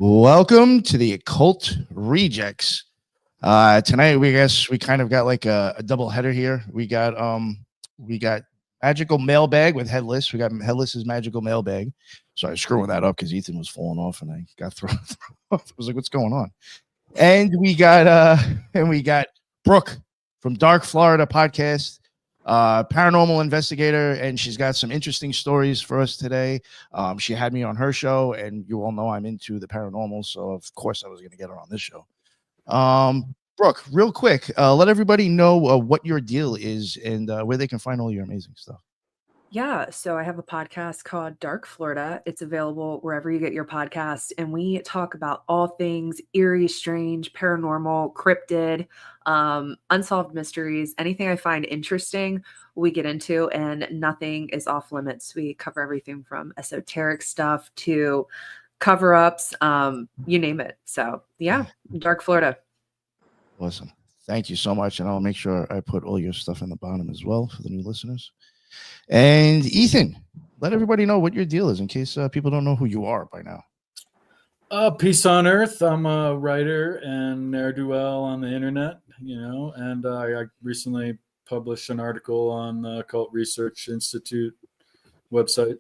Welcome to the Occult Rejects. Tonight we kind of got like a double header here. We got Magical Mailbag with Headless. We got Headless's Magical Mailbag. So I was screwing that up because Ethan was falling off and I got thrown off. I was like, what's going on? And we got Brooke from Dark Florida podcast, paranormal investigator, and she's got some interesting stories for us today. She had me on her show, and you all know I'm into the paranormal, so of course I was going to get her on this show. Brooke, real quick, let everybody know what your deal is and where they can find all your amazing stuff. Yeah, so I have a podcast called Dark Florida. It's available wherever you get your podcast, and we talk about all things eerie, strange, paranormal, cryptid, unsolved mysteries, anything I find interesting, we get into, and nothing is off limits. We cover everything from esoteric stuff to cover-ups, you name it. So yeah, Dark Florida. Awesome. Thank you so much, and I'll make sure I put all your stuff in the bottom as well for the new listeners. And Ethan, let everybody know what your deal is in case people don't know who you are by now. Peace on Earth. I'm a writer and ne'er-do-well on the internet, and I recently published an article on the Cult Research Institute website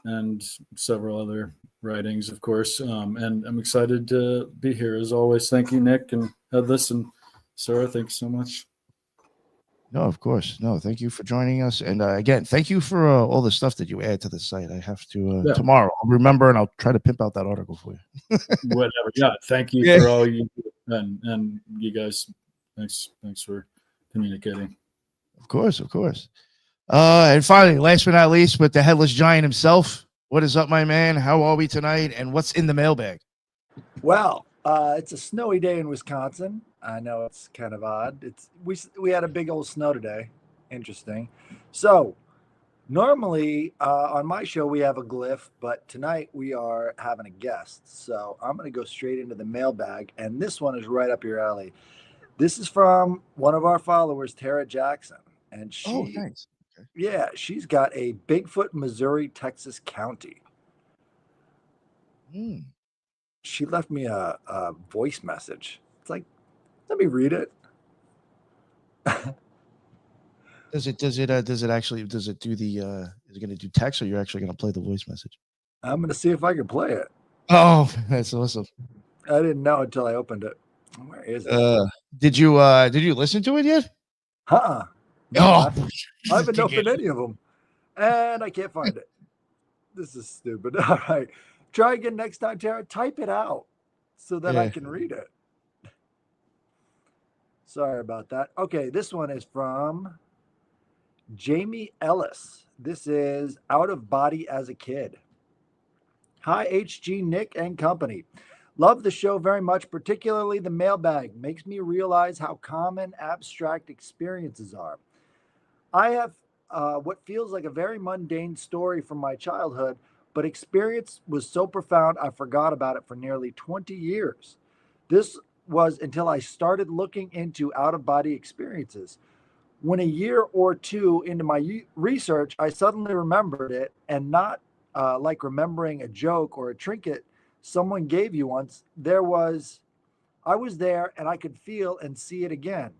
and several other writings, of course. And I'm excited to be here as always. Thank you, Nick and Headless and Sarah. Thanks so much. No, of course. No, thank you for joining us. And again, thank you for all the stuff that you add to the site. I have to tomorrow. I'll remember and I'll try to pimp out that article for you. Whatever. Yeah. Thank you for all you do. And you guys. Thanks for communicating. Of course. And finally, last but not least, with the Headless Giant himself. What is up, my man? How are we tonight? And what's in the mailbag? Well, it's a snowy day in Wisconsin. I know it's kind of odd. We had a big old snow today. Interesting. So normally on my show we have a glyph, but tonight we are having a guest. So I'm going to go straight into the mailbag, and this one is right up your alley. This is from one of our followers, Tara Jackson, and thanks. Okay. Yeah, she's got a Bigfoot, Missouri, Texas county. She left me a voice message. It's like, let me read it. Is it going to do text, or you're actually going to play the voice message? I'm going to see if I can play it. Oh, that's awesome. I didn't know until I opened it. Where is it? Did you listen to it yet? No, I haven't opened any of them, and I can't find it. This is stupid. All right. Try again next time, Tara. Type it out so that I can read it. Sorry about that. Okay, this one is from Jamie Ellis. This is Out of Body as a Kid. Hi, HG, Nick, and company. Love the show very much, particularly the mailbag. Makes me realize how common abstract experiences are. I have what feels like a very mundane story from my childhood, but experience was so profound I forgot about it for nearly 20 years. This was until I started looking into out-of-body experiences. When a year or two into my research, I suddenly remembered it, and not like remembering a joke or a trinket someone gave you once. I was there and I could feel and see it again.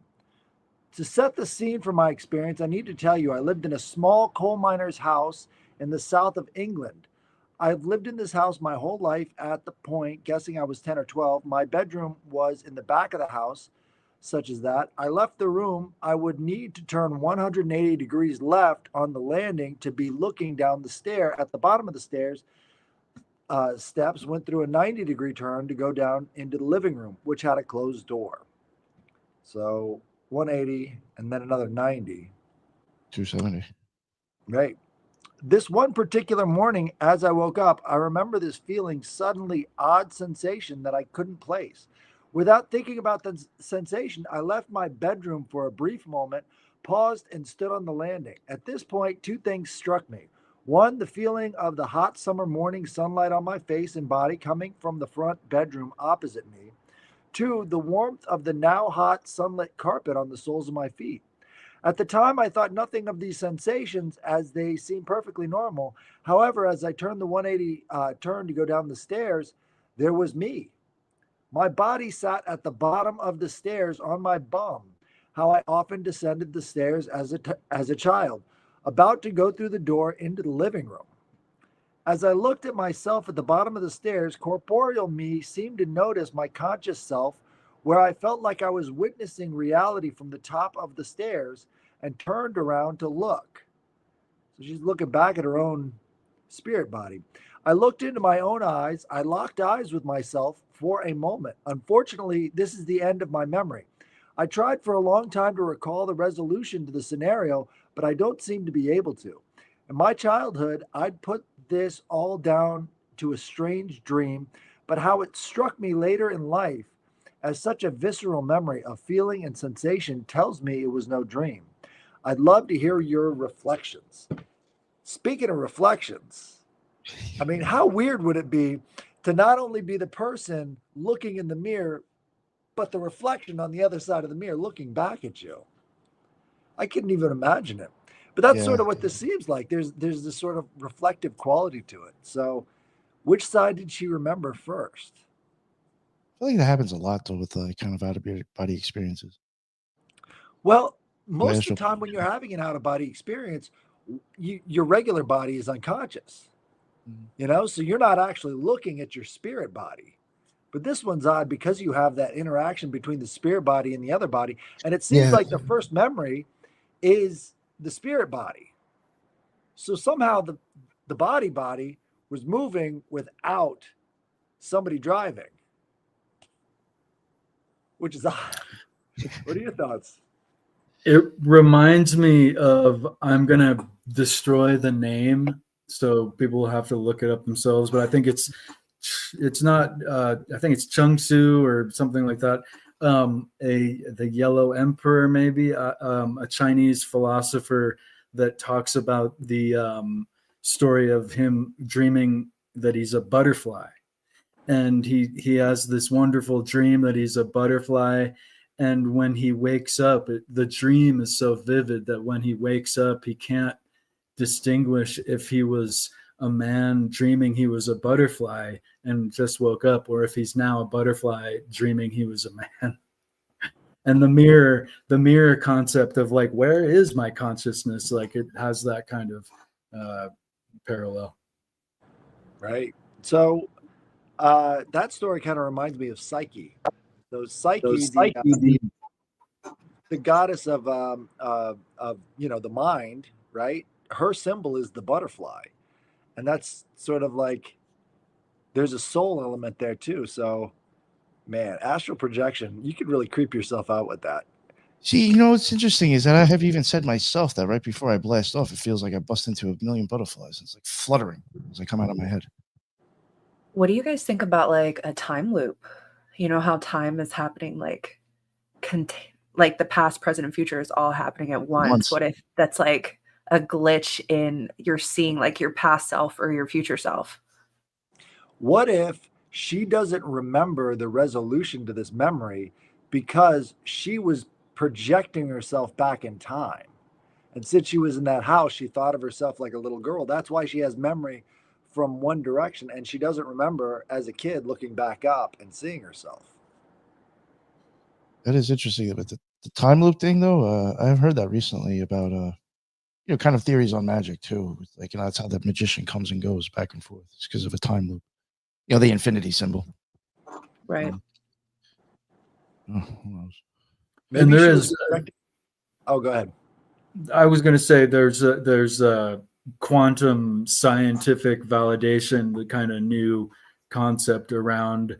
To set the scene for my experience, I need to tell you I lived in a small coal miner's house in the south of England. I've lived in this house my whole life. At the point, guessing I was 10 or 12, my bedroom was in the back of the house, such as that. I left the room. I would need to turn 180 degrees left on the landing to be looking down the stair. At the bottom of the stairs, steps went through a 90-degree turn to go down into the living room, which had a closed door. So 180 and then another 90. 270. Right. This one particular morning, as I woke up, I remember this feeling suddenly odd sensation that I couldn't place. Without thinking about the sensation, I left my bedroom for a brief moment, paused, and stood on the landing. At this point, two things struck me. One, the feeling of the hot summer morning sunlight on my face and body coming from the front bedroom opposite me. Two, the warmth of the now hot sunlit carpet on the soles of my feet. At the time, I thought nothing of these sensations as they seemed perfectly normal. However, as I turned the 180 turn to go down the stairs, there was me. My body sat at the bottom of the stairs on my bum, how I often descended the stairs as a child, about to go through the door into the living room. As I looked at myself at the bottom of the stairs, corporeal me seemed to notice my conscious self, where I felt like I was witnessing reality from the top of the stairs, and turned around to look. So she's looking back at her own spirit body. I looked into my own eyes. I locked eyes with myself for a moment. Unfortunately, this is the end of my memory. I tried for a long time to recall the resolution to the scenario, but I don't seem to be able to. In my childhood, I'd put this all down to a strange dream, but how it struck me later in life as such a visceral memory of feeling and sensation tells me it was no dream. I'd love to hear your reflections. Speaking of reflections, I mean, how weird would it be to not only be the person looking in the mirror, but the reflection on the other side of the mirror looking back at you? I couldn't even imagine it. But that's sort of what this seems like. There's this sort of reflective quality to it. So which side did she remember first? I feel like that happens a lot though with kind of out of body experiences. Well, most of the time when you're having an out of body experience, your regular body is unconscious. You know, so you're not actually looking at your spirit body. But this one's odd because you have that interaction between the spirit body and the other body. And it seems like the first memory is the spirit body. So somehow the body was moving without somebody driving, which is odd. What are your thoughts? It reminds me of, I'm going to destroy the name, so people have to look it up themselves, but I think it's not, I think it's Chung Tzu or something like that. The Yellow Emperor, maybe, a Chinese philosopher that talks about the story of him dreaming that he's a butterfly. And he has this wonderful dream that he's a butterfly. And when he wakes up, the dream is so vivid that when he wakes up, he can't distinguish if he was a man dreaming he was a butterfly and just woke up, or if he's now a butterfly dreaming he was a man. And the mirror concept of like, where is my consciousness? Like it has that kind of parallel. Right. So that story kind of reminds me of Psyche. So Psyche, the goddess of the mind, right? Her symbol is the butterfly. And that's sort of like, there's a soul element there too. So, man, astral projection, you could really creep yourself out with that. See, what's interesting is that I have even said myself that right before I blast off, it feels like I bust into a million butterflies. It's like fluttering as I come out of my head. What do you guys think about like a time loop? You know how time is happening, like the past, present, and future is all happening at once. What if that's like a glitch in you're seeing like your past self or your future self? What if she doesn't remember the resolution to this memory because she was projecting herself back in time? And since she was in that house, she thought of herself like a little girl. That's why she has memory from one direction, and she doesn't remember as a kid looking back up and seeing herself. That is interesting. But the time loop thing, though, I've heard that recently about kind of theories on magic too. Like that's how the magician comes and goes back and forth. It's because of a time loop. The infinity symbol. Right. Who knows? Maybe and there is. Oh, go ahead. I was going to say there's a quantum scientific validation, the kind of new concept around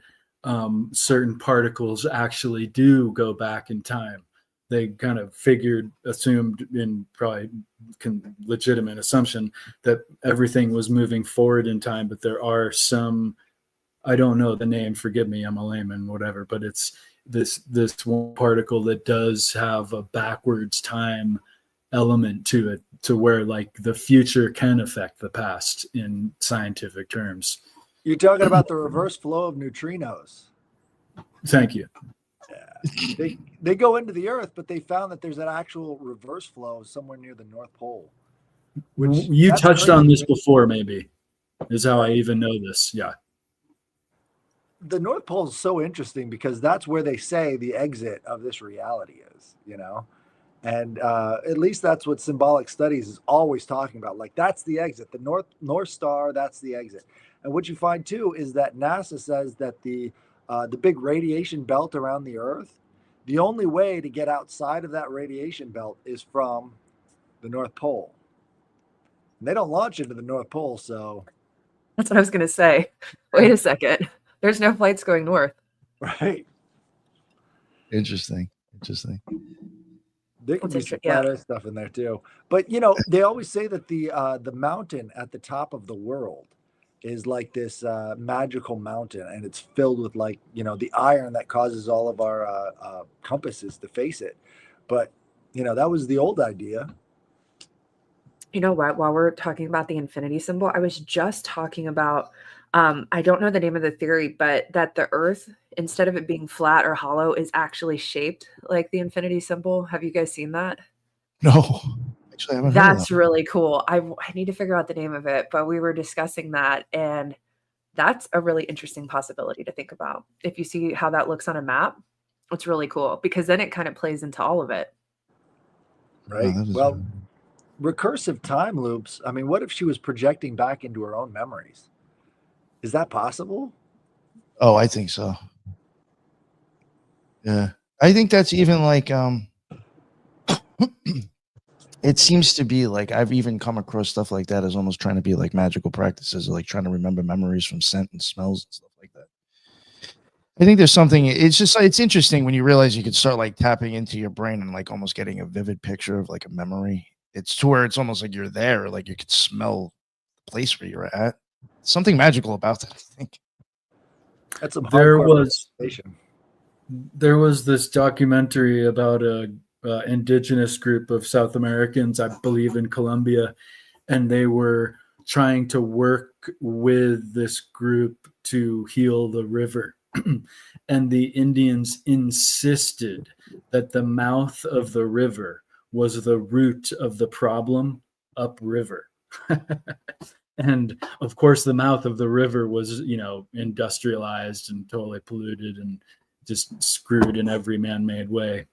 certain particles actually do go back in time. They kind of assumed in probably legitimate assumption that everything was moving forward in time, but there are some, I don't know the name, forgive me, I'm a layman, whatever, but it's this one particle that does have a backwards time element to it, to where like the future can affect the past in scientific terms. You're talking about the reverse flow of neutrinos. Thank you. Yeah. They go into the Earth, but they found that there's an actual reverse flow somewhere near the North Pole. You touched on this before, maybe, is how I even know this. Yeah. the North Pole is so interesting because that's where they say the exit of this reality is, and at least that's what symbolic studies is always talking about. Like, that's the exit, the North Star, that's the exit. And what you find too is that NASA says that the big radiation belt around the Earth, the only way to get outside of that radiation belt is from the North Pole. And they don't launch into the North Pole, so. That's what I was going to say. Wait a second. There's no flights going north. Right. Interesting. There could be some flat Earth stuff in there too. But they always say that the mountain at the top of the world is like this magical mountain, and it's filled with the iron that causes all of our compasses to face it. But that was the old idea. You know what? While we're talking about the infinity symbol, I was just talking about, I don't know the name of the theory, but that the Earth, instead of it being flat or hollow, is actually shaped like the infinity symbol. Have you guys seen that? No, actually, I haven't heard of That's that. really cool. I need to figure out the name of it, but we were discussing that, and that's a really interesting possibility to think about. If you see how that looks on a map, it's really cool because then it kind of plays into all of it. Right. Well, recursive time loops. I mean, what if she was projecting back into her own memories? Is that possible? Oh, I think so. Yeah. I think that's even like, it seems to be like, I've even come across stuff like that as almost trying to be like magical practices, like trying to remember memories from scent and smells and stuff like that. I think there's something, it's interesting when you realize you could start like tapping into your brain and like almost getting a vivid picture of like a memory. It's to where it's almost like you're there, like you could smell the place where you're at. Something magical about that, I think. That's a there was this documentary about a indigenous group of South Americans, I believe in Colombia, and they were trying to work with this group to heal the river. And the Indians insisted that the mouth of the river was the root of the problem upriver. And of course, the mouth of the river was, industrialized and totally polluted and just screwed in every man-made way.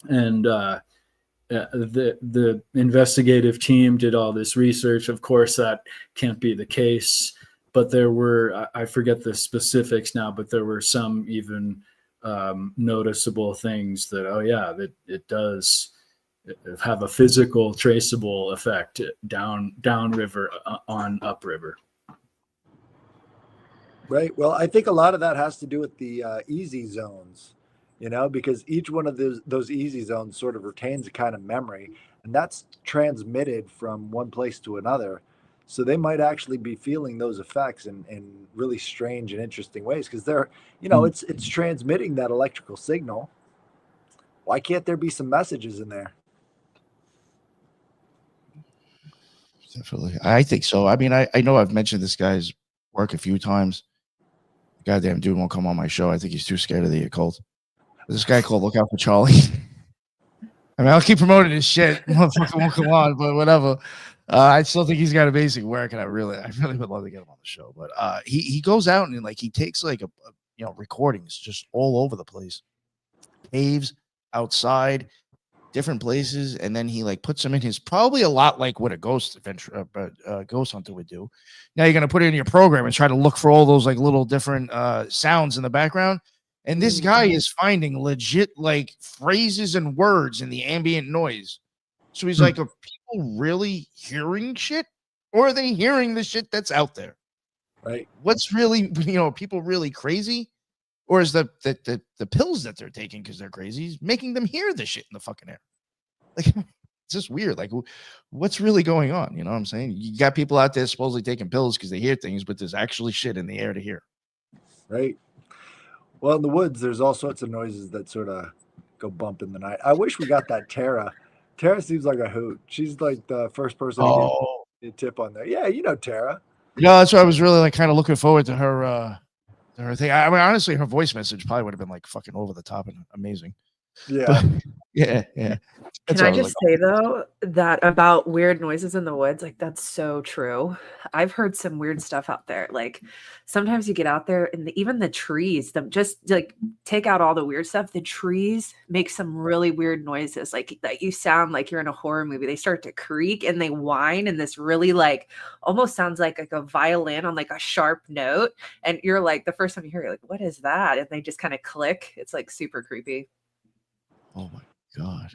And the investigative team did all this research. Of course, that can't be the case. But there were, I forget the specifics now, but there were some even noticeable things that, that it does have a physical traceable effect downriver on upriver. Right. Well, I think a lot of that has to do with the easy zones, because each one of those easy zones sort of retains a kind of memory, and that's transmitted from one place to another. So they might actually be feeling those effects in really strange and interesting ways because they're, it's transmitting that electrical signal. Why can't there be some messages in there? Definitely. I think so. I mean, I know I've mentioned this guy's work a few times. Goddamn dude won't come on my show. I think he's too scared of the occult. There's this guy called Look Out for Charlie. I mean, I'll keep promoting his shit. Motherfucker won't come on, but whatever. I still think he's got amazing work, and I really would love to get him on the show. But he goes out and like he takes like a recordings just all over the place, caves, outside, different places, and then he like puts them in his probably a lot like what a ghost adventure, ghost hunter would do. Now you're gonna put it in your program and try to look for all those like little different sounds in the background. And this guy is finding legit like phrases and words in the ambient noise. So he's like, are people really hearing shit, or are they hearing the shit that's out there? Right. What's really, people really crazy, or is the pills that they're taking because they're crazy making them hear the shit in the fucking air? Like, it's just weird. Like, what's really going on? You know what I'm saying? You got people out there supposedly taking pills because they hear things, but there's actually shit in the air to hear. Right. Well, in the woods, there's all sorts of noises that sort of go bump in the night. I wish we got that Tara. Tara seems like a hoot. She's like the first person to get a tip on there. Yeah, Tara. Yeah, that's why I was really like kind of looking forward to her thing. I mean, honestly, her voice message probably would have been like fucking over the top and amazing. Yeah. Yeah. Can I just say though that about weird noises in the woods, like that's so true. I've heard some weird stuff out there. Like sometimes you get out there and even the trees, them just like take out all the weird stuff. The trees make some really weird noises, like that you sound like you're in a horror movie. They start to creak and they whine, and this really like almost sounds like a violin on like a sharp note. And you're like, the first time you hear it, you're like, what is that? And they just kind of click. It's like super creepy. Oh my God.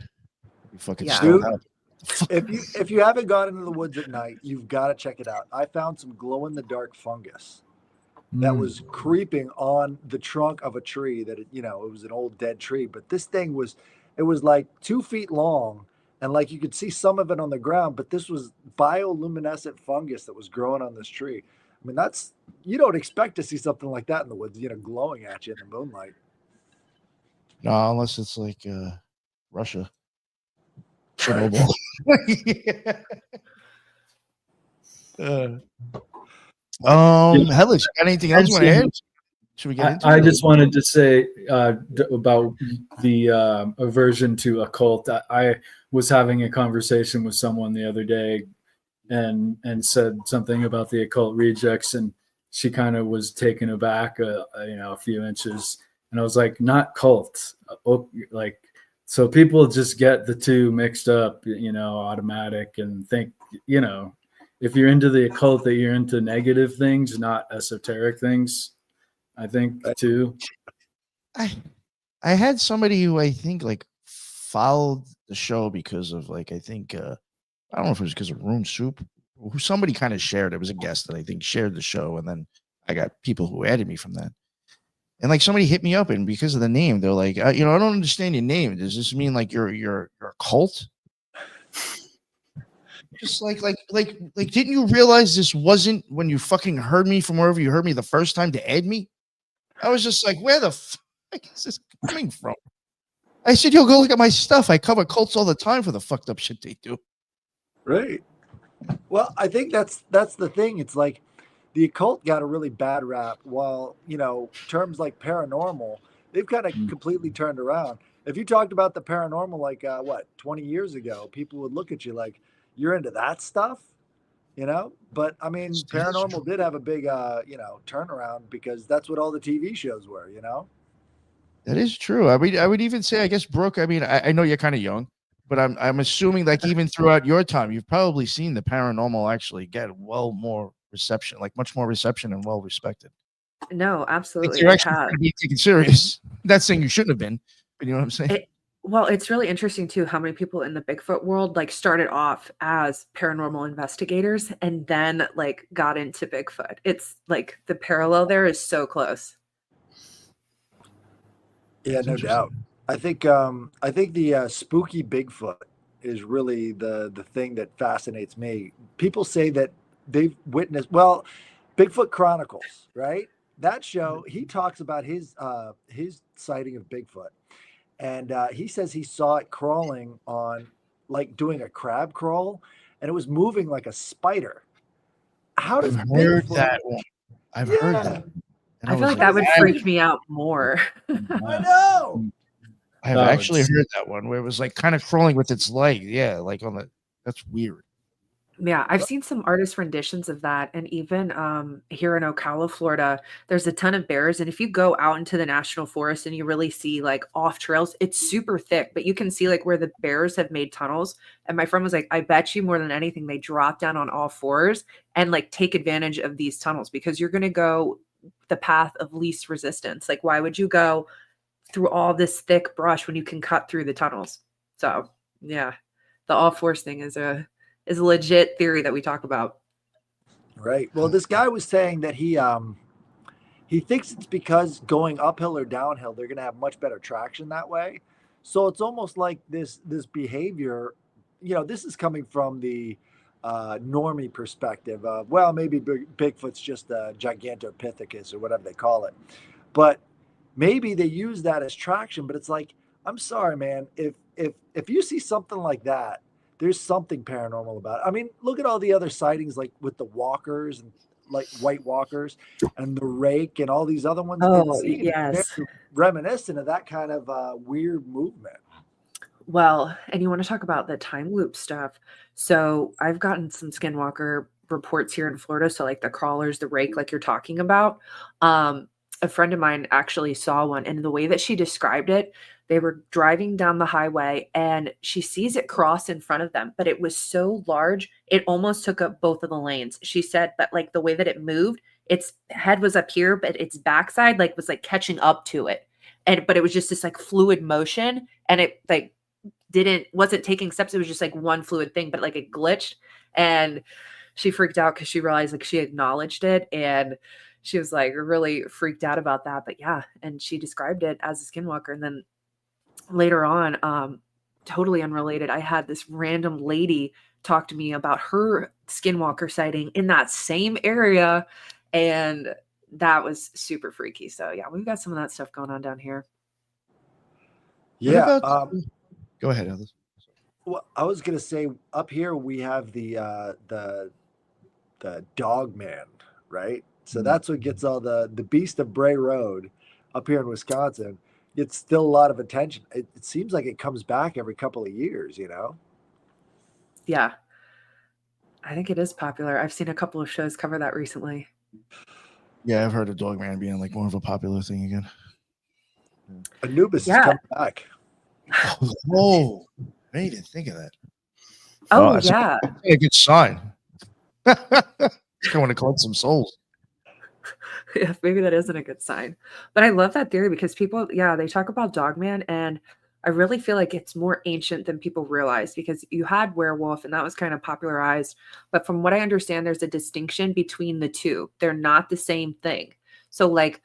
You fucking Yeah. stoned Dude, out. if you haven't gone into the woods at night, you've got to check it out. I found some glow in the dark fungus that was creeping on the trunk of a tree that it was an old dead tree, but this thing was like 2 feet long, and like you could see some of it on the ground, but this was bioluminescent fungus that was growing on this tree. I mean, you don't expect to see something like that in the woods, glowing at you in the moonlight. No, unless it's like Russia. Chernobyl. Headless, you got anything else you want to add? Should we get into I it? just wanted to say about the aversion to a cult. I was having a conversation with someone the other day and said something about the occult rejects, and she kind of was taken aback a few inches, and I was like, not cult, like, so people just get the two mixed up, automatic, and think, if you're into the occult, that you're into negative things, not esoteric things. I think too. I had somebody who I think like followed the show because of like I think I don't know if it was because of Rune Soup, who somebody kind of shared. It was a guest that I think shared the show, and then I got people who added me from that. And like somebody hit me up, and because of the name, they're like, I don't understand your name. Does this mean like you're a cult? Just like, didn't you realize this wasn't when you fucking heard me from wherever you heard me the first time to add me? I was just like, where the fuck is this coming from? I said, yo, go look at my stuff. I cover cults all the time for the fucked up shit they do. Right. Well, I think that's the thing. It's like the occult got a really bad rap, while terms like paranormal, they've kind of completely turned around. If you talked about the paranormal like 20 years ago, people would look at you like you're into that stuff, But I mean, paranormal did have a big turnaround, because that's what all the TV shows were, That is true. I mean, I would even say, I guess, Brooke, I mean, I know you're kind of young, but I'm assuming like even throughout your time, you've probably seen the paranormal actually get more reception, like much more reception and well respected. No, absolutely. Like you're actually going to be taken serious. Not saying you shouldn't have been, but you know what I'm saying? Well, it's really interesting too how many people in the Bigfoot world like started off as paranormal investigators and then like got into Bigfoot. It's like the parallel there is so close. Yeah, no doubt. I think the spooky Bigfoot is really the thing that fascinates me. People say that they've witnessed, Bigfoot Chronicles, right? That show, he talks about his sighting of Bigfoot, and he says he saw it crawling on, like doing a crab crawl, and it was moving like a spider. How does I've heard Bigfoot? that one. I've heard that. And I feel like that would freak me out more. I know. I've actually heard that one where it was like kind of crawling with its leg. Yeah, like that's weird. Yeah, I've seen some artist renditions of that. And even here in Ocala, Florida, there's a ton of bears. And if you go out into the national forest and you really see like off trails, it's super thick, but you can see like where the bears have made tunnels. And my friend was like, I bet you more than anything, they drop down on all fours and like take advantage of these tunnels, because you're going to go the path of least resistance. Like, why would you go through all this thick brush when you can cut through the tunnels? So yeah, the all fours thing is a legit theory that we talk about. Right. Well, this guy was saying that he thinks it's because going uphill or downhill, they're going to have much better traction that way. So it's almost like this behavior, this is coming from the normie perspective of, well, maybe Bigfoot's just a Gigantopithecus or whatever they call it. But maybe they use that as traction, but it's like, I'm sorry, man, if you see something like that, there's something paranormal about it. I mean, look at all the other sightings, like with the walkers and like white walkers and the rake and all these other ones. Oh, yes. Reminiscent of that kind of weird movement. Well, and you want to talk about the time loop stuff. So I've gotten some skinwalker reports here in Florida. So like the crawlers, the rake, like you're talking about. Um, a friend of mine actually saw one, and the way that she described it, they were driving down the highway and she sees it cross in front of them, but it was so large, it almost took up both of the lanes. She said, but like the way that it moved, its head was up here, but its backside like was like catching up to it. And but it was just this like fluid motion, and it like wasn't taking steps. It was just like one fluid thing, but like it glitched. And she freaked out because she realized like she acknowledged it, and she was like really freaked out about that. But yeah, and she described it as a skinwalker. And then later on, totally unrelated, I had this random lady talk to me about her skinwalker sighting in that same area, and that was super freaky. So yeah, we've got some of that stuff going on down here. What Yeah. about go ahead, Headless. Well, I was gonna say up here we have the dog man, right? So that's what gets all the beast of Bray Road up here in Wisconsin. It's still a lot of attention. It seems like it comes back every couple of years, you know? Yeah, I think it is popular. I've seen a couple of shows cover that recently. Yeah, I've heard of Dogman being like more of a popular thing again. Anubis is Yeah. coming back. Oh, I didn't even think of that. Oh, that's yeah. a good sign. It's going to collect some souls. Yeah, maybe that isn't a good sign. But I love that theory because people, yeah, they talk about Dogman, and I really feel like it's more ancient than people realize, because you had werewolf and that was kind of popularized. But from what I understand, there's a distinction between the two. They're not the same thing. So like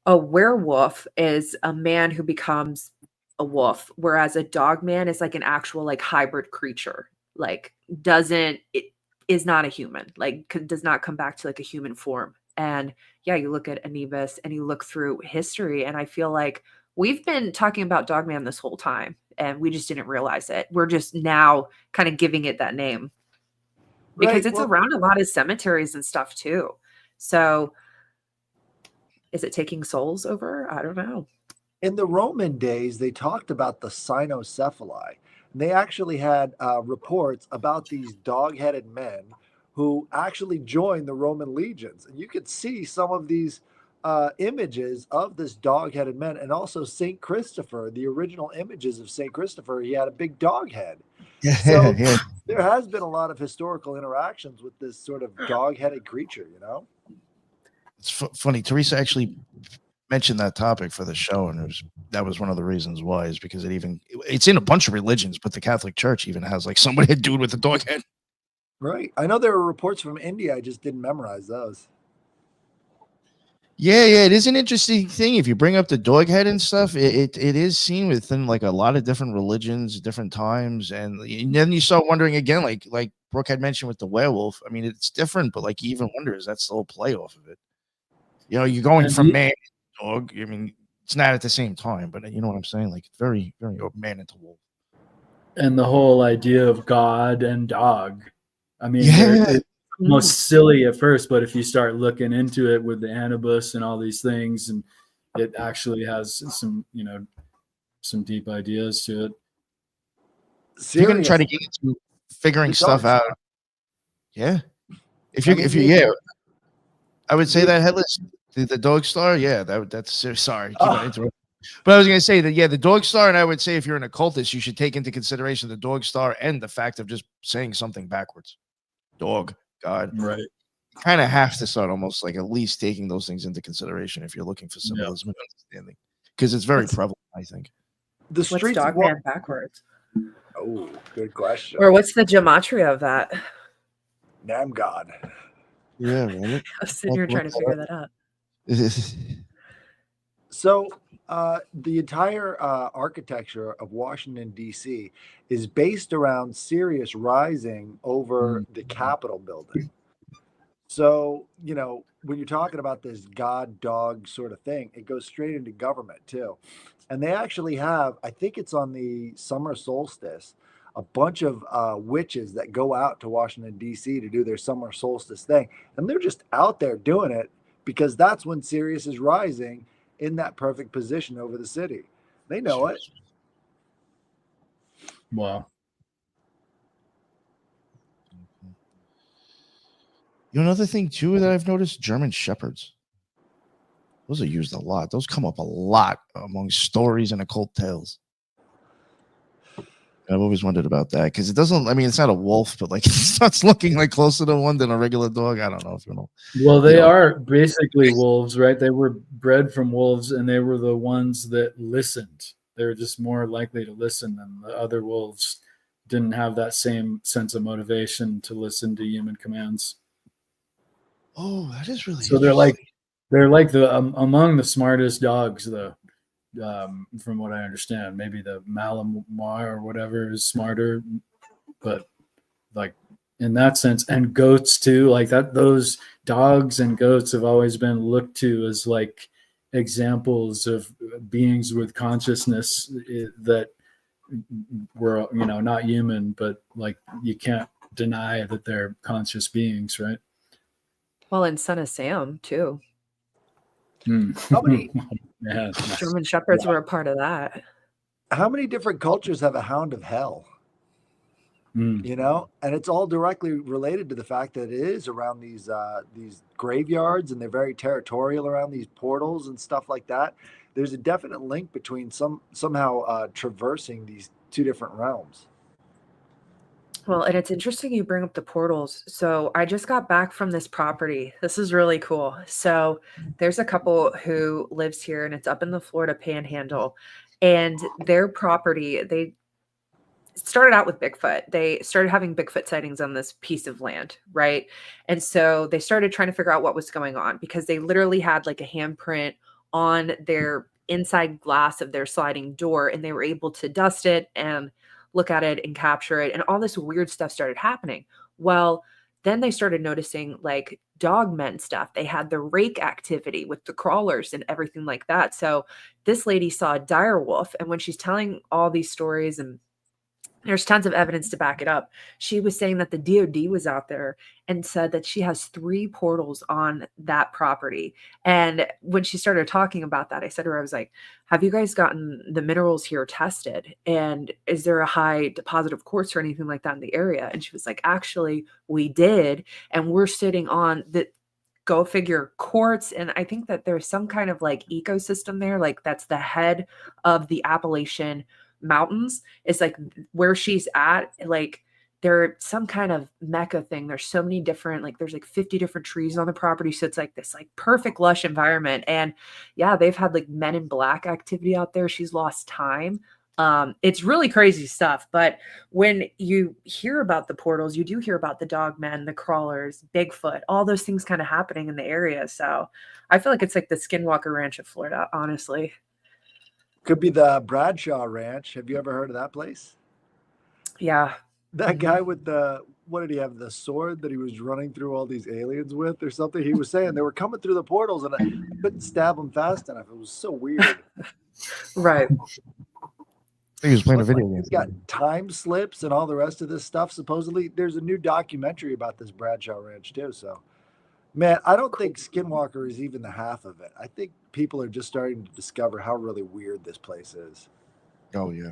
a werewolf is a man who becomes a wolf, whereas a dogman is like an actual like hybrid creature. Like it is not a human, like does not come back to like a human form. And yeah, you look at Anubis and you look through history, and I feel like we've been talking about Dogman this whole time and we just didn't realize it. We're just now kind of giving it that name because it's around a lot of cemeteries and stuff too. So is it taking souls over? I don't know. In the Roman days, they talked about the cynocephali. And they actually had reports about these dog-headed men who actually joined the Roman legions. And you could see some of these images of this dog-headed men, and also Saint Christopher, the original images of Saint Christopher. He had a big dog head. Yeah, So yeah. there has been a lot of historical interactions with this sort of dog-headed creature, you know? It's funny. Teresa actually mentioned that topic for the show, and that was one of the reasons why, is because it's in a bunch of religions, but the Catholic Church even has like somebody, a dude with a dog head. Right. I know there were reports from India. I just didn't memorize those. Yeah, it is an interesting thing. If you bring up the dog head and stuff, it is seen within like a lot of different religions, different times, and then you start wondering again, like Brooke had mentioned with the werewolf. I mean, it's different, but like you even wonder, is that still a play off of it? You know, you're going from man to dog. I mean, it's not at the same time, but you know what I'm saying? Like it's very, very man into wolf. And the whole idea of God and dog. I mean, yeah. It's most silly at first, but if you start looking into it with the Anubis and all these things, and it actually has some, some deep ideas to it. You're gonna try to get into figuring stuff out. Yeah. If you I would say that Headless, the dog star. Yeah, that's sorry. Keep on interrupting. But I was going to say that, yeah, the dog star. And I would say if you're an occultist, you should take into consideration the dog star and the fact of just saying something backwards. Dog, God. Right. You kind of have to start almost like at least taking those things into consideration if you're looking for symbolism and understanding. Because it's very prevalent, I think. The streets what's Dogman backwards? Oh, good question. Or what's the gematria of that? Namgod. Yeah, right. I was sitting here trying to figure that out. So the entire architecture of Washington, D.C. is based around Sirius rising over the Capitol building. So, when you're talking about this God dog sort of thing, it goes straight into government too. And they actually have, I think it's on the summer solstice, a bunch of witches that go out to Washington, D.C. to do their summer solstice thing. And they're just out there doing it because that's when Sirius is rising in that perfect position over the city. They know it. Wow. You know, another thing too that I've noticed, German Shepherds. Those are used a lot. Those come up a lot among stories and occult tales. I've always wondered about that because it doesn't. I mean, it's not a wolf, but like it starts looking like closer to one than a regular dog. I don't know if you know. Well, You they know. are basically wolves, right? They were bred from wolves, and they were the ones that listened. They were just more likely to listen than the other wolves. Didn't have that same sense of motivation to listen to human commands. Oh, that is really So interesting. they're like the among the smartest dogs, though. From what I understand, maybe the Malinois or whatever is smarter, but like in that sense, and goats too, like that. Those dogs and goats have always been looked to as like examples of beings with consciousness that were, you know, not human, but like you can't deny that they're conscious beings, right? Well, and Son of Sam too. How many Yeah. German Shepherds were a part of that. how many different cultures have a hound of hell? Mm. You know, and it's all directly related to the fact that it is around these graveyards, and they're very territorial around these portals and stuff like that. There's a definite link between somehow traversing these two different realms. Well, and it's interesting you bring up the portals. So I just got back from this property. This is really cool. So there's a couple who lives here, and it's up in the Florida Panhandle. And their property, they started out with Bigfoot. They started having Bigfoot sightings on this piece of land, right? And so they started trying to figure out what was going on because they literally had like a handprint on their inside glass of their sliding door, and they were able to dust it and look at it and capture it, and all this weird stuff started happening. Well, then they started noticing like dogmen stuff. They had the rake activity with the crawlers and everything like that. So this lady saw a dire wolf, and when she's telling all these stories, and there's tons of evidence to back it up, she was saying that the DOD was out there and said that she has 3 portals on that property. And when she started talking about that, I said to her, I was like, have you guys gotten the minerals here tested? And is there a high deposit of quartz or anything like that in the area? And she was like, actually, we did. And we're sitting on the, go figure, quartz. And I think that there's some kind of like ecosystem there. Like that's the head of the Appalachian Mountains is like where she's at. Like there's some kind of mecca thing. There's so many different, like there's like 50 different trees on the property. So it's like this like perfect lush environment. And yeah, they've had like Men in Black activity out there. She's lost time. It's really crazy stuff. But when you hear about the portals, you do hear about the dogmen, the crawlers, Bigfoot, all those things kind of happening in the area. So I feel like it's like the Skinwalker Ranch of Florida, honestly. Could be the Bradshaw Ranch. Have you ever heard of that place? Yeah. That guy with the, what did he have? The sword that he was running through all these aliens with or something? He was saying they were coming through the portals and I couldn't stab them fast enough. It was so weird. Right. He was playing a video game. He's got time slips and all the rest of this stuff. Supposedly, there's a new documentary about this Bradshaw Ranch too. So, man, I don't think Skinwalker is even the half of it. I think people are just starting to discover how really weird this place is. Oh yeah.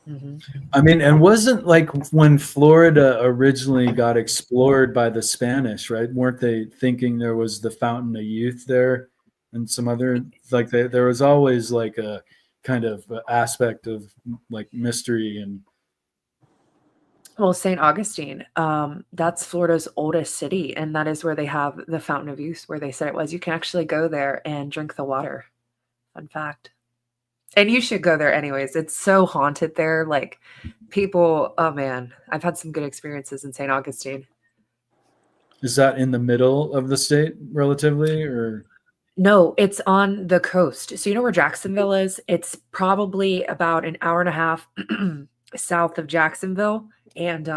Mm-hmm. I mean, and wasn't like when Florida originally got explored by the Spanish, right? Weren't they thinking there was the Fountain of Youth there and some other, like there was always like a kind of aspect of like mystery and. Well, St. Augustine, that's Florida's oldest city, and that is where they have the Fountain of Youth, where they said it was. You can actually go there and drink the water. Fun fact. And you should go there anyways. It's so haunted there. Like people, oh man, I've had some good experiences in St. Augustine. Is that in the middle of the state relatively, or? No, it's on the coast. So you know where Jacksonville is? It's probably about an hour and a half south of Jacksonville. And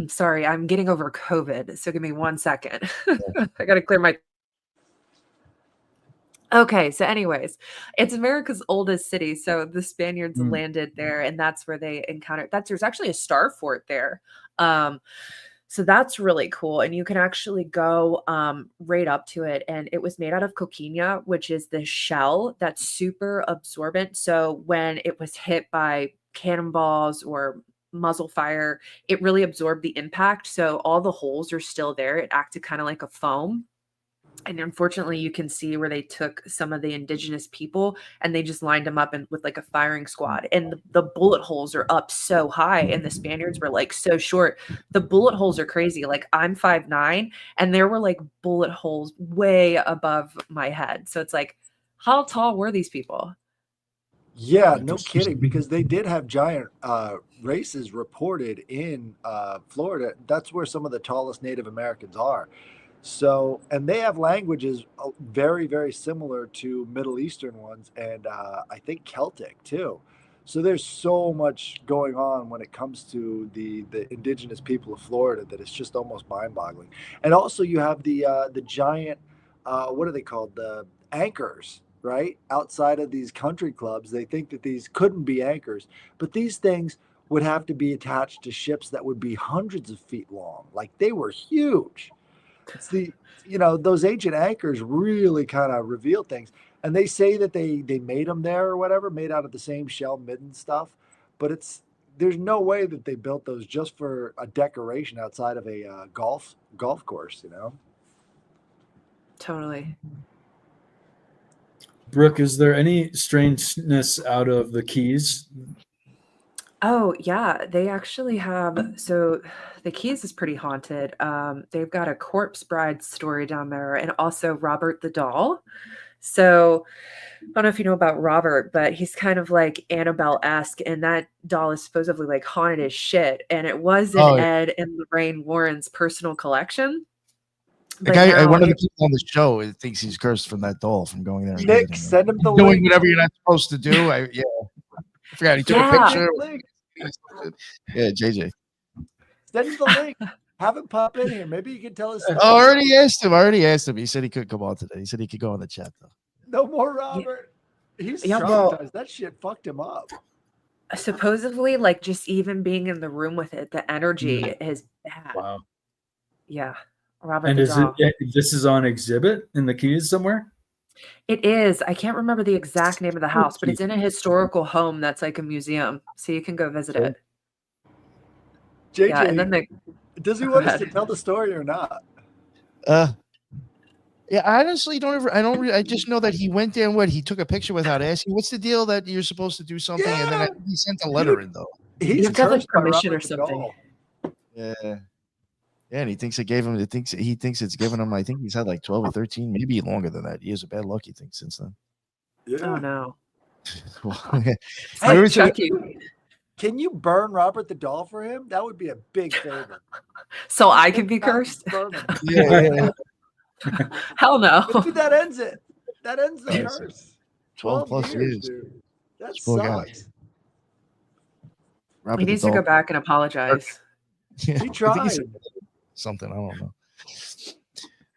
sorry, I'm getting over COVID. So give me 1 second. I got to clear my. Okay, so anyways, it's America's oldest city. So the Spaniards landed there, and that's where they encountered. There's actually a star fort there. So that's really cool. And you can actually go right up to it. And it was made out of coquina, which is the shell that's super absorbent. So when it was hit by cannonballs or muzzle fire, it really absorbed the impact. So all the holes are still there. It acted kind of like a foam. And unfortunately, you can see where they took some of the indigenous people and they just lined them up with like a firing squad. And the bullet holes are up so high, and the Spaniards were like so short. The bullet holes are crazy. Like I'm 5'9", and there were like bullet holes way above my head. So it's like, how tall were these people? Yeah, no kidding, because they did have giant races reported in Florida. That's where some of the tallest Native Americans are. So, and they have languages very, very similar to Middle Eastern ones, and I think Celtic too. So there's so much going on when it comes to the indigenous people of Florida that it's just almost mind-boggling. And also, you have the giant, what are they called? The anchors, right? Outside of these country clubs, they think that these couldn't be anchors, but these things would have to be attached to ships that would be hundreds of feet long. Like they were huge. It's those ancient anchors really kind of reveal things, and they say that they made them there or whatever, made out of the same shell midden stuff, but there's no way that they built those just for a decoration outside of a golf course. Totally. Brooke, is there any strangeness out of the Keys? Oh, yeah, they actually have. So the Keys is pretty haunted. They've got a corpse bride story down there, and also Robert the doll. So I don't know if you know about Robert, but he's kind of like Annabelle-esque, and that doll is supposedly like haunted as shit. And it was in Ed and Lorraine Warren's personal collection. The guy, one of the people on the show, thinks he's cursed from that doll from going there. Nick, send him the link. Doing link. whatever you're not supposed to do. I forgot. He took a picture. Yeah, JJ. Send him the link. Have him pop in here. Maybe you can tell us. I already asked him. He said he could come on today. He said he could go on the chat though. No more Robert. He's traumatized. That shit fucked him up. Supposedly, like just even being in the room with it, the energy is bad. Wow. Yeah. Robert and this is on exhibit in the Keys somewhere? It is. I can't remember the exact name of the house, but it's in a historical home that's like a museum, so you can go visit it. JJ, yeah, and then does he want us to tell the story or not? Yeah, I honestly I just know that he went there and he took a picture without asking. What's the deal that you're supposed to do something and then he sent a letter in though? He's definitely permission or something. Yeah. Yeah, and he thinks it gave him. He thinks it's given him. I think he's had like 12 or 13, maybe longer than that. He has a bad luck, he thinks, since then. Yeah. Oh no. Hey, Chucky, can you burn Robert the doll for him? That would be a big favor. So I can be cursed? Yeah. Hell no. Maybe that ends it. That ends the curse. 12 plus years. Dude. That sucks. He needs to go back and apologize. Yeah, he tried. Something, I don't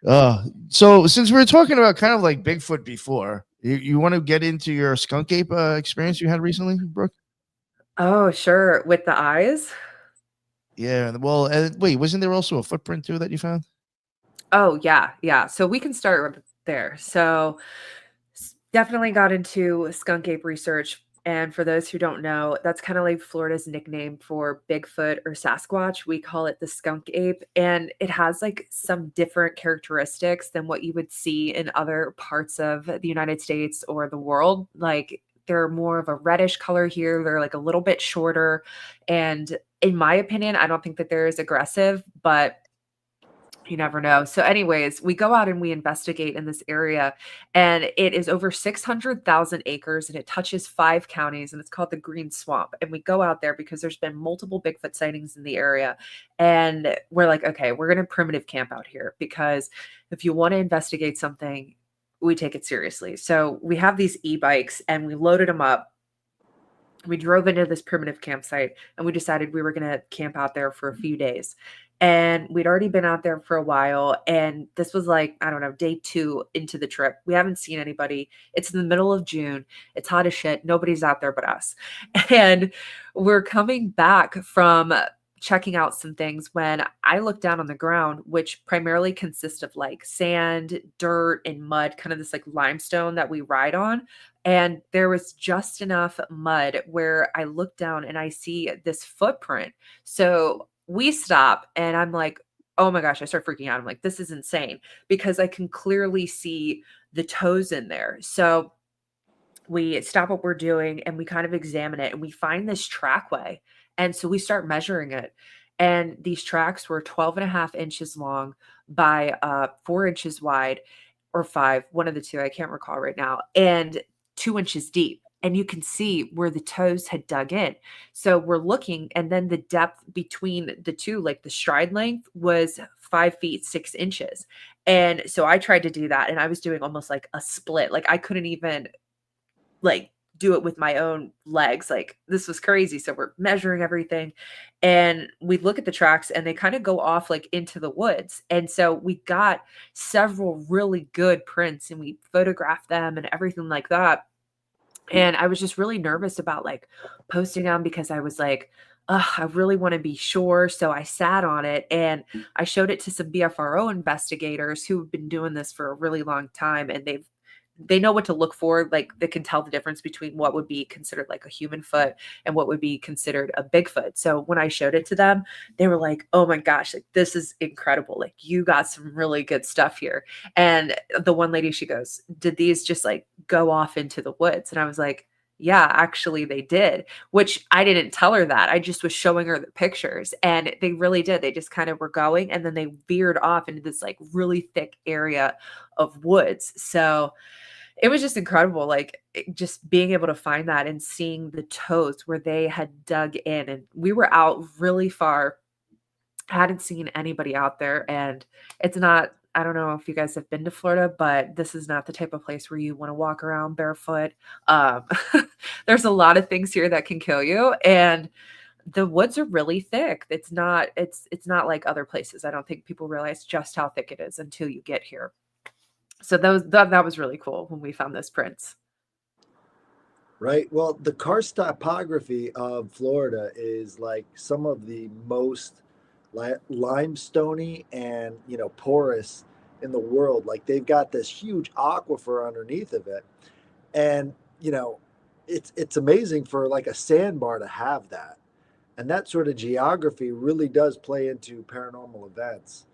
know. So since we were talking about kind of like Bigfoot before, you want to get into your skunk ape experience you had recently, Brooke? Oh, sure. With the eyes? Yeah. Well, wait, wasn't there also a footprint too that you found? Oh, yeah. So we can start there. So definitely got into skunk ape research. And for those who don't know, that's kind of like Florida's nickname for Bigfoot or Sasquatch. We call it the skunk ape. And it has like some different characteristics than what you would see in other parts of the United States or the world. Like they're more of a reddish color here. They're like a little bit shorter. And in my opinion, I don't think that they're as aggressive, but you never know. So anyways, we go out and we investigate in this area, and it is over 600,000 acres and it touches 5 counties, and it's called the Green Swamp. And we go out there because there's been multiple Bigfoot sightings in the area. And we're like, okay, we're going to primitive camp out here because if you want to investigate something, we take it seriously. So we have these e-bikes and we loaded them up. We drove into this primitive campsite and we decided we were going to camp out there for a few days. And we'd already been out there for a while. And this was like, I don't know, day 2 into the trip. We haven't seen anybody. It's in the middle of June. It's hot as shit. Nobody's out there but us. And we're coming back from checking out some things when I looked down on the ground, which primarily consists of like sand, dirt, and mud, kind of this like limestone that we ride on. And there was just enough mud where I look down and I see this footprint. So we stop and I'm like, oh my gosh, I start freaking out. I'm like, this is insane because I can clearly see the toes in there. So we stop what we're doing and we kind of examine it and we find this trackway. And so we start measuring it. And these tracks were 12.5 inches long by 4 inches wide or five, one of the two, I can't recall right now, and 2 inches deep. And you can see where the toes had dug in. So we're looking, and then the depth between the two, like the stride length, was 5 feet 6 inches. And so I tried to do that, and I was doing almost like a split. Like I couldn't even like do it with my own legs. Like this was crazy. So we're measuring everything and we look at the tracks and they kind of go off like into the woods. And so we got several really good prints and we photographed them and everything like that. And I was just really nervous about like posting them because I was like, I really want to be sure. So I sat on it and I showed it to some BFRO investigators who have been doing this for a really long time. And they know what to look for. Like they can tell the difference between what would be considered like a human foot and what would be considered a Bigfoot. So when I showed it to them, they were like, oh my gosh, like this is incredible. Like you got some really good stuff here. And the one lady, she goes, did these just like go off into the woods? And I was like, yeah, actually they did, which I didn't tell her that. I just was showing her the pictures and they really did. They just kind of were going and then they veered off into this like really thick area of woods. So it was just incredible, like just being able to find that and seeing the toes where they had dug in. And we were out really far, hadn't seen anybody out there. And it's not, I don't know if you guys have been to Florida, but this is not the type of place where you want to walk around barefoot. Um, there's a lot of things here that can kill you. And the woods are really thick. It's not like other places. I don't think people realize just how thick it is until you get here. So that was really cool when we found those prints. Right. Well, the karst topography of Florida is like some of the most limestoney and porous in the world. Like they've got this huge aquifer underneath of it, and it's amazing for like a sandbar to have that. And that sort of geography really does play into paranormal events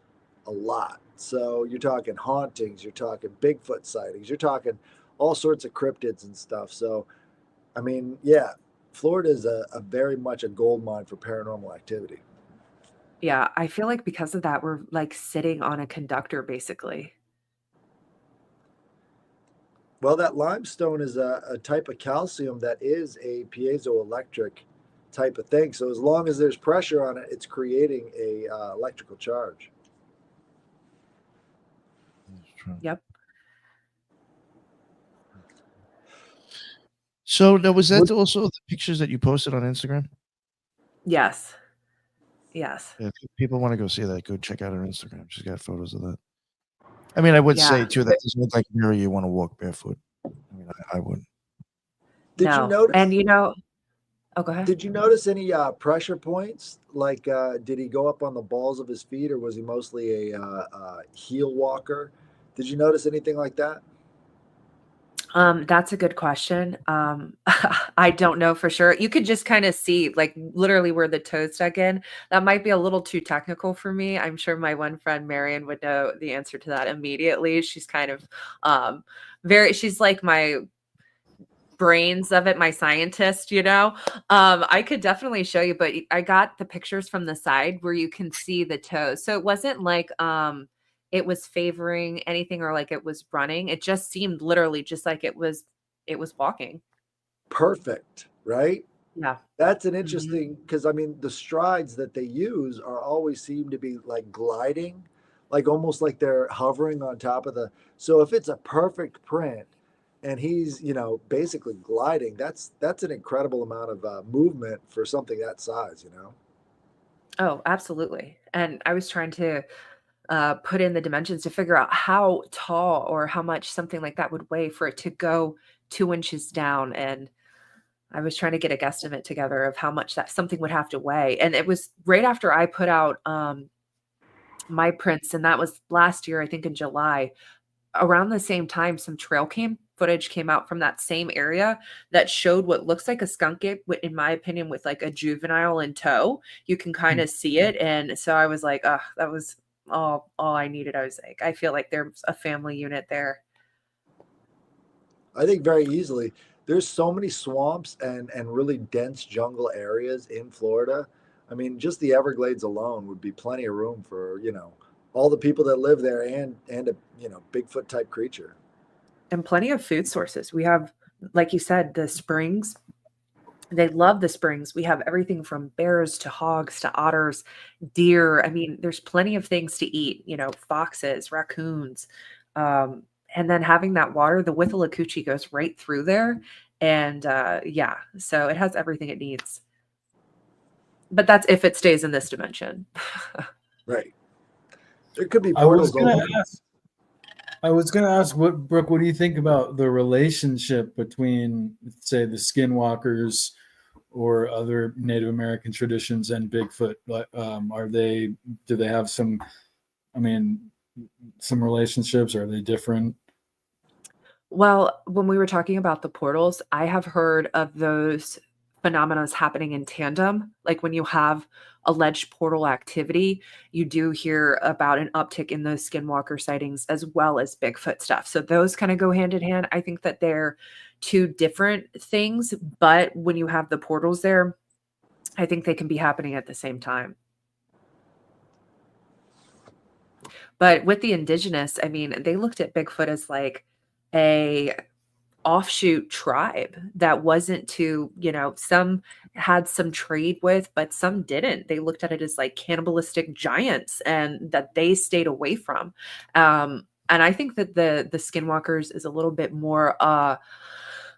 a lot. So you're talking hauntings, you're talking Bigfoot sightings, you're talking all sorts of cryptids and stuff. So, I mean, yeah, Florida is a very much a gold mine for paranormal activity. Yeah, I feel like because of that, we're like sitting on a conductor basically. Well, that limestone is a type of calcium that is a piezoelectric type of thing. So as long as there's pressure on it, it's creating a electrical charge. Yep. So now, was that also the pictures that you posted on Instagram? Yes. Yes. Yeah, if people want to go see that, go check out her Instagram. She's got photos of that. I mean, I would say Yeah. too that doesn't look like an area you want to walk barefoot. I mean, I wouldn't. Did you No. notice? And oh, go ahead. Did you notice any pressure points? Like, did he go up on the balls of his feet, or was he mostly a heel walker? Did you notice anything like that? That's a good question. I don't know for sure. You could just kind of see like literally where the toes dug in. That might be a little too technical for me. I'm sure my one friend Marion would know the answer to that immediately. She's kind of she's like my brains of it, my scientist, I could definitely show you, but I got the pictures from the side where you can see the toes. So it wasn't like it was favoring anything or like it was running. It just seemed literally just like it was walking. Perfect, right? Yeah. That's an interesting, because I mean, the strides that they use are always seem to be like gliding, like almost like they're hovering on top of the. So if it's a perfect print and he's, basically gliding, that's an incredible amount of movement for something that size. Oh, absolutely. And I was trying to put in the dimensions to figure out how tall or how much something like that would weigh for it to go 2 inches down. And I was trying to get a guesstimate together of how much that something would have to weigh. And it was right after I put out my prints, and that was last year, I think in July. Around the same time, some trail cam footage came out from that same area that showed what looks like a skunk ape, in my opinion, with like a juvenile in tow. You can kind of see it. And so I was like, oh, that was all I needed. I was like, I feel like there's a family unit there. I think very easily. There's so many swamps and really dense jungle areas in Florida. I mean, just the Everglades alone would be plenty of room for, all the people that live there and a, Bigfoot type creature. And plenty of food sources. We have, like you said, the springs. They love the springs. We have everything from bears to hogs to otters, deer. I mean, there's plenty of things to eat, foxes, raccoons. And then having that water, the Withlacoochee goes right through there. And yeah, so it has everything it needs. But that's if it stays in this dimension. Right. There could be I was portals going to ask, Brooke, what do you think about the relationship between, say, the skinwalkers or other Native American traditions and Bigfoot? Do they have some relationships? Are they different? Well, when we were talking about the portals, I have heard of those phenomena happening in tandem. Like when you have alleged portal activity, you do hear about an uptick in those skinwalker sightings as well as Bigfoot stuff. So those kind of go hand in hand. I think that they're two different things, but when you have the portals there, I think they can be happening at the same time. But with the indigenous, I mean, they looked at Bigfoot as like a offshoot tribe that wasn't some had some trade with, but some didn't. They looked at it as like cannibalistic giants and that they stayed away from. And I think that the skinwalkers is a little bit more I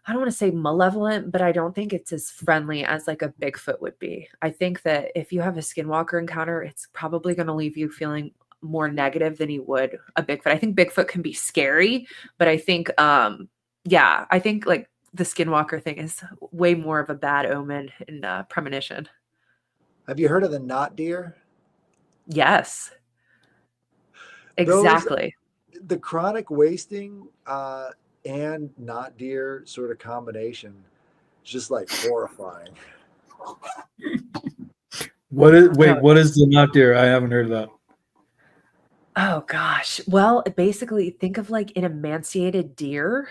don't want to say malevolent, but I don't think it's as friendly as like a Bigfoot would be. I think that if you have a skinwalker encounter, it's probably going to leave you feeling more negative than you would a Bigfoot. I think Bigfoot can be scary, but I think I think like the skinwalker thing is way more of a bad omen and premonition. Have you heard of the knot deer? Yes. Exactly. The chronic wasting and knot deer sort of combination is just like horrifying. What is the knot deer? I haven't heard of that. Oh gosh. Well, basically think of like an emaciated deer.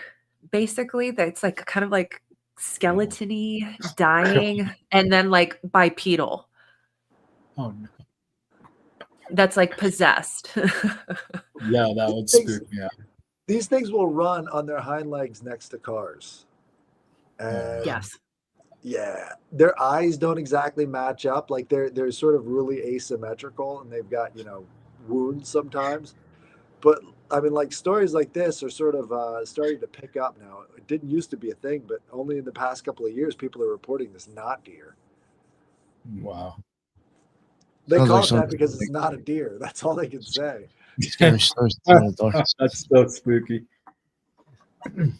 Basically, that's like kind of like skeleton-y, dying, and then like bipedal. Oh no. That's like possessed. Yeah, that would spook me out. These things will run on their hind legs next to cars. And yes. Yeah. Their eyes don't exactly match up. Like they're sort of really asymmetrical and they've got, wounds sometimes. But I mean, like stories like this are sort of starting to pick up now. It didn't used to be a thing, but only in the past couple of years, people are reporting this knot deer. Wow. They call it that because it's not a deer. That's all they can say. That's so spooky. I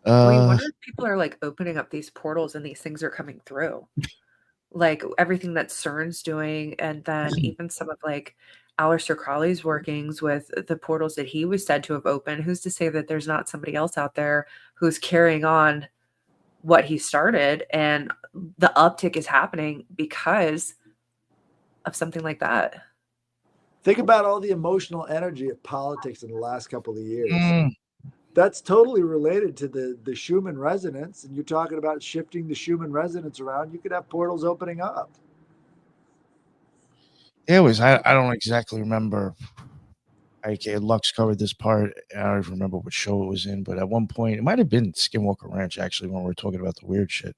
wonder if people are like opening up these portals and these things are coming through. Like everything that CERN's doing, and then even some of like Aleister Crowley's workings with the portals that he was said to have opened. Who's to say that there's not somebody else out there who's carrying on what he started, and the uptick is happening because of something like that. Think about all the emotional energy of politics in the last couple of years. That's totally related to the Schumann resonance. And you're talking about shifting the Schumann resonance around. You could have portals opening up. It was, I don't exactly remember. Lux covered this part. I don't even remember what show it was in, but at one point, it might have been Skinwalker Ranch, actually, when we were talking about the weird shit.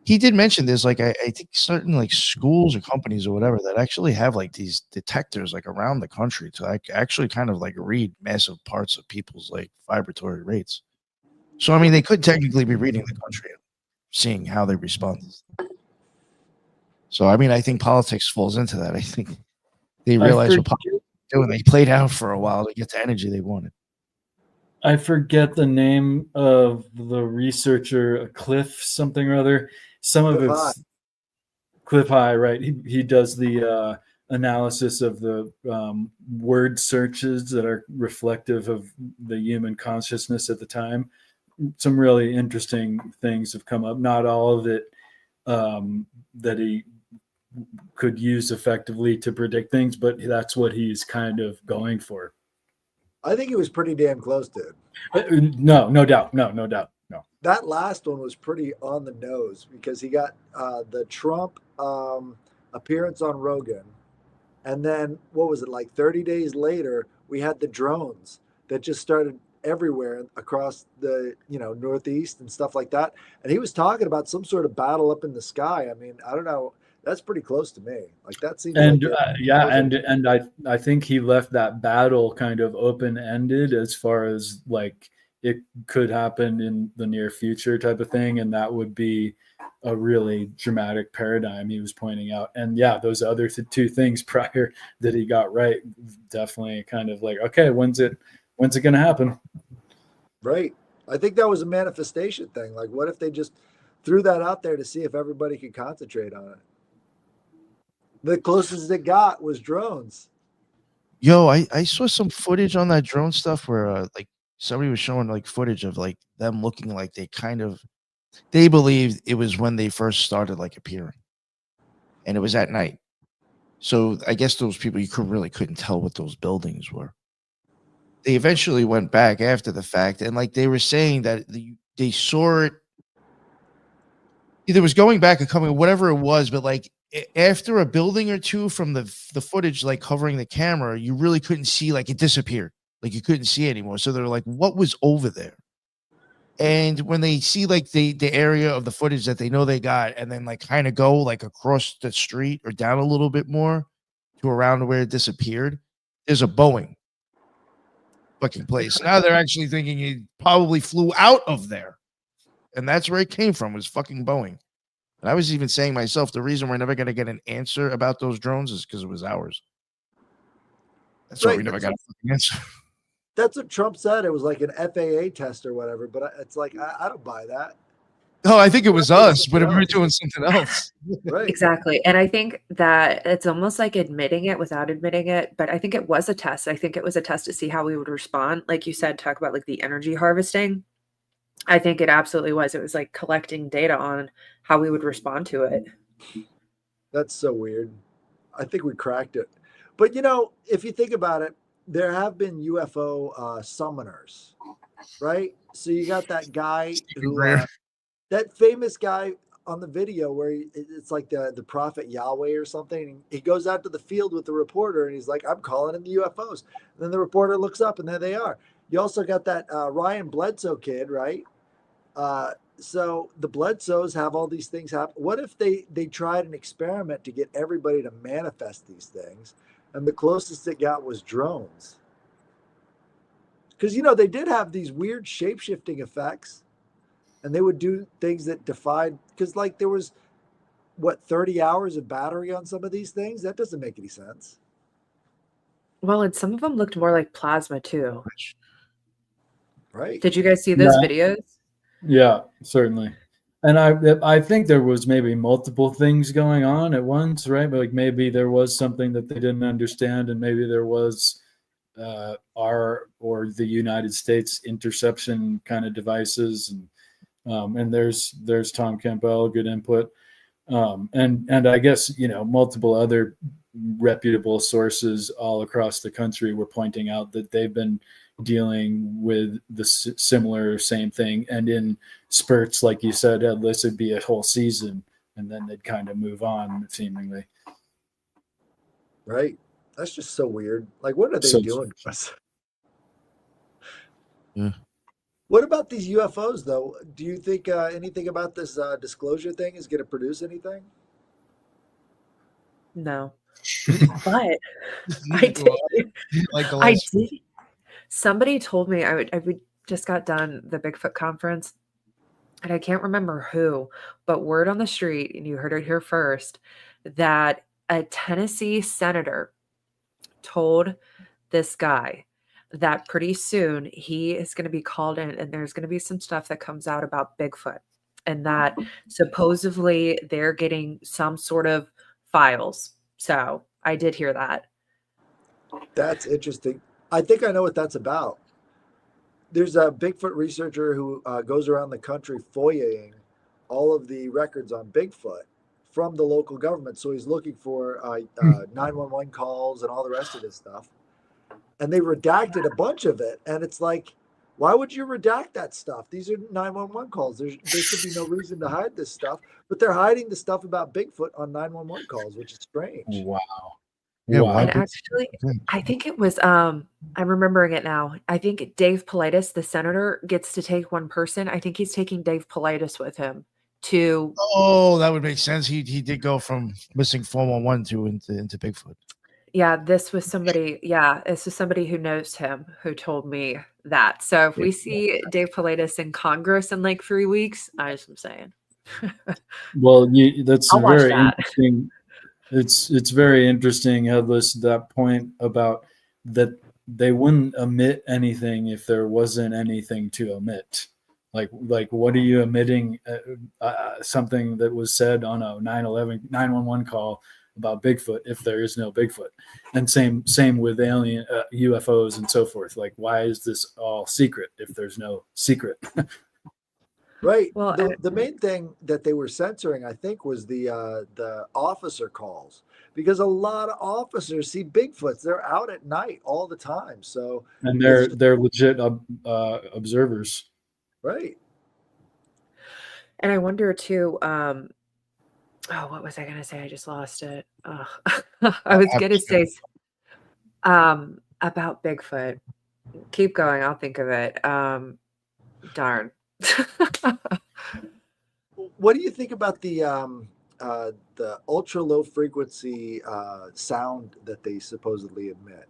He did mention there's like, I think certain like schools or companies or whatever that actually have like these detectors like around the country to like actually kind of like read massive parts of people's like vibratory rates. So, I mean, they could technically be reading the country and seeing how they respond. So, I mean, I think politics falls into that. I think they realize what politics do and they played out for a while to get the energy they wanted. I forget the name of the researcher, Cliff something or other. Some of Cliff High. it's Cliff High, right? He does the analysis of the word searches that are reflective of the human consciousness at the time. Some really interesting things have come up. Not all of it that he could use effectively to predict things, but that's what he's kind of going for. I think it was pretty damn close, dude. No doubt. No. That last one was pretty on the nose because he got the Trump appearance on Rogan. And then what was it, like 30 days later, we had the drones that just started everywhere across the, Northeast and stuff like that. And he was talking about some sort of battle up in the sky. I mean, I don't know. That's pretty close to me. Like that seems And like and I think he left that battle kind of open ended as far as like it could happen in the near future type of thing, and that would be a really dramatic paradigm he was pointing out. And yeah, those other two things prior that he got right, definitely kind of like, okay, when's it going to happen? Right. I think that was a manifestation thing. Like, what if they just threw that out there to see if everybody could concentrate on it? The closest it got was drones. Yo, I saw some footage on that drone stuff where like somebody was showing like footage of like them looking like they believed it was when they first started like appearing, and it was at night. So I guess those people you couldn't tell what those buildings were. They eventually went back after the fact, and like they were saying that they saw it. Either it was going back or coming, whatever it was, but like after a building or two from the footage, like covering the camera, you really couldn't see, like it disappeared, like you couldn't see anymore. So they're like, what was over there? And when they see like the area of the footage that they know they got, and then like kind of go like across the street or down a little bit more to around where it disappeared, there's a Boeing fucking place. Now they're actually thinking it probably flew out of there. And that's where it came from, was fucking Boeing. And I was even saying myself, the reason we're never going to get an answer about those drones is because it was ours. That's why we never got a fucking answer. That's what Trump said. It was like an FAA test or whatever. But it's like, I don't buy that. No, I think it was us, but we were doing something else. Right. Exactly. And I think that it's almost like admitting it without admitting it. But I think it was a test. I think it was a test to see how we would respond. Like you said, talk about like the energy harvesting. I think it absolutely was. It was like collecting data on how we would respond to it. That's so weird. I think we cracked it. But, if you think about it, there have been UFO summoners, right? So you got that guy who, that famous guy on the video where it's like the prophet Yahweh or something. He goes out to the field with the reporter and he's like, I'm calling in the UFOs. And then the reporter looks up and there they are. You also got that Ryan Bledsoe kid, right? So the Bledsoes have all these things happen. What if they tried an experiment to get everybody to manifest these things, and the closest it got was drones? Because they did have these weird shape-shifting effects, and they would do things that defied. Because like there was 30 hours of battery on some of these things. That doesn't make any sense. Well, and some of them looked more like plasma too. Right. Did you guys see those videos? Yeah, certainly. And I think there was maybe multiple things going on at once, right? But like maybe there was something that they didn't understand, and maybe there was our or the United States interception kind of devices, and there's Tom Campbell, good input, and I guess multiple other reputable sources all across the country were pointing out that they've been dealing with the similar same thing, and in spurts, like you said, Headless, it'd be a whole season, and then they'd kind of move on, seemingly. Right. That's just so weird. Like, what are they doing to us? Yeah. What about these UFOs, though? Do you think anything about this disclosure thing is going to produce anything? No. But I did. Like the I last did. Somebody told me I just got done the Bigfoot conference, and I can't remember who, but word on the street, and you heard it here first, that a Tennessee senator told this guy that pretty soon he is going to be called in, and there's going to be some stuff that comes out about Bigfoot, and that supposedly they're getting some sort of files. So I did hear that. That's interesting. I think I know what that's about. There's a Bigfoot researcher who goes around the country FOIAing all of the records on Bigfoot from the local government. So he's looking for 911 calls and all the rest of this stuff. And they redacted a bunch of it. And it's like, why would you redact that stuff? These are 911 calls. There should be no reason to hide this stuff. But they're hiding the stuff about Bigfoot on 911 calls, which is strange. Wow. Yeah, Wow. why And actually, I think it was I'm remembering it now. I think Dave Paulides, the senator, gets to take one person. I think he's taking Dave Paulides with him to Oh, that would make sense. He did go from missing 411 to into Bigfoot. yeah, this was somebody, yeah, this was somebody who knows him who told me that. So if we see Dave Paulides in Congress in like 3 weeks, I just am saying. Well, that's I'll watch very that. interesting. It's very interesting, Headless, that point about that they wouldn't omit anything if there wasn't anything to omit. Like what are you omitting? Something that was said on a 911 call about Bigfoot if there is no Bigfoot, and same with alien UFOs and so forth. Like, why is this all secret if there's no secret? Right. Well, The main thing that they were censoring, I think, was the officer calls, because a lot of officers see Bigfoots. They're out at night all the time. So And they're legit observers. right. and I wonder too, what was I going to say? I just lost it. I was going to say about Bigfoot. Keep going. I'll think of it. Darn. What do you think about the ultra low frequency sound that they supposedly emit?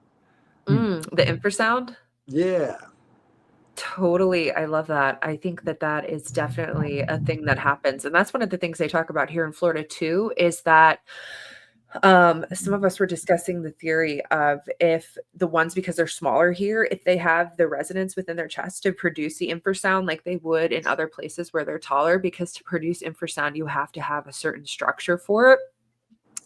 The infrasound? Yeah. Totally. I love that. I think that is definitely a thing that happens. And that's one of the things they talk about here in Florida too, is that some of us were discussing the theory of if the ones, because they're smaller here, if they have the resonance within their chest to produce the infrasound like they would in other places where they're taller, because to produce infrasound, you have to have a certain structure for it.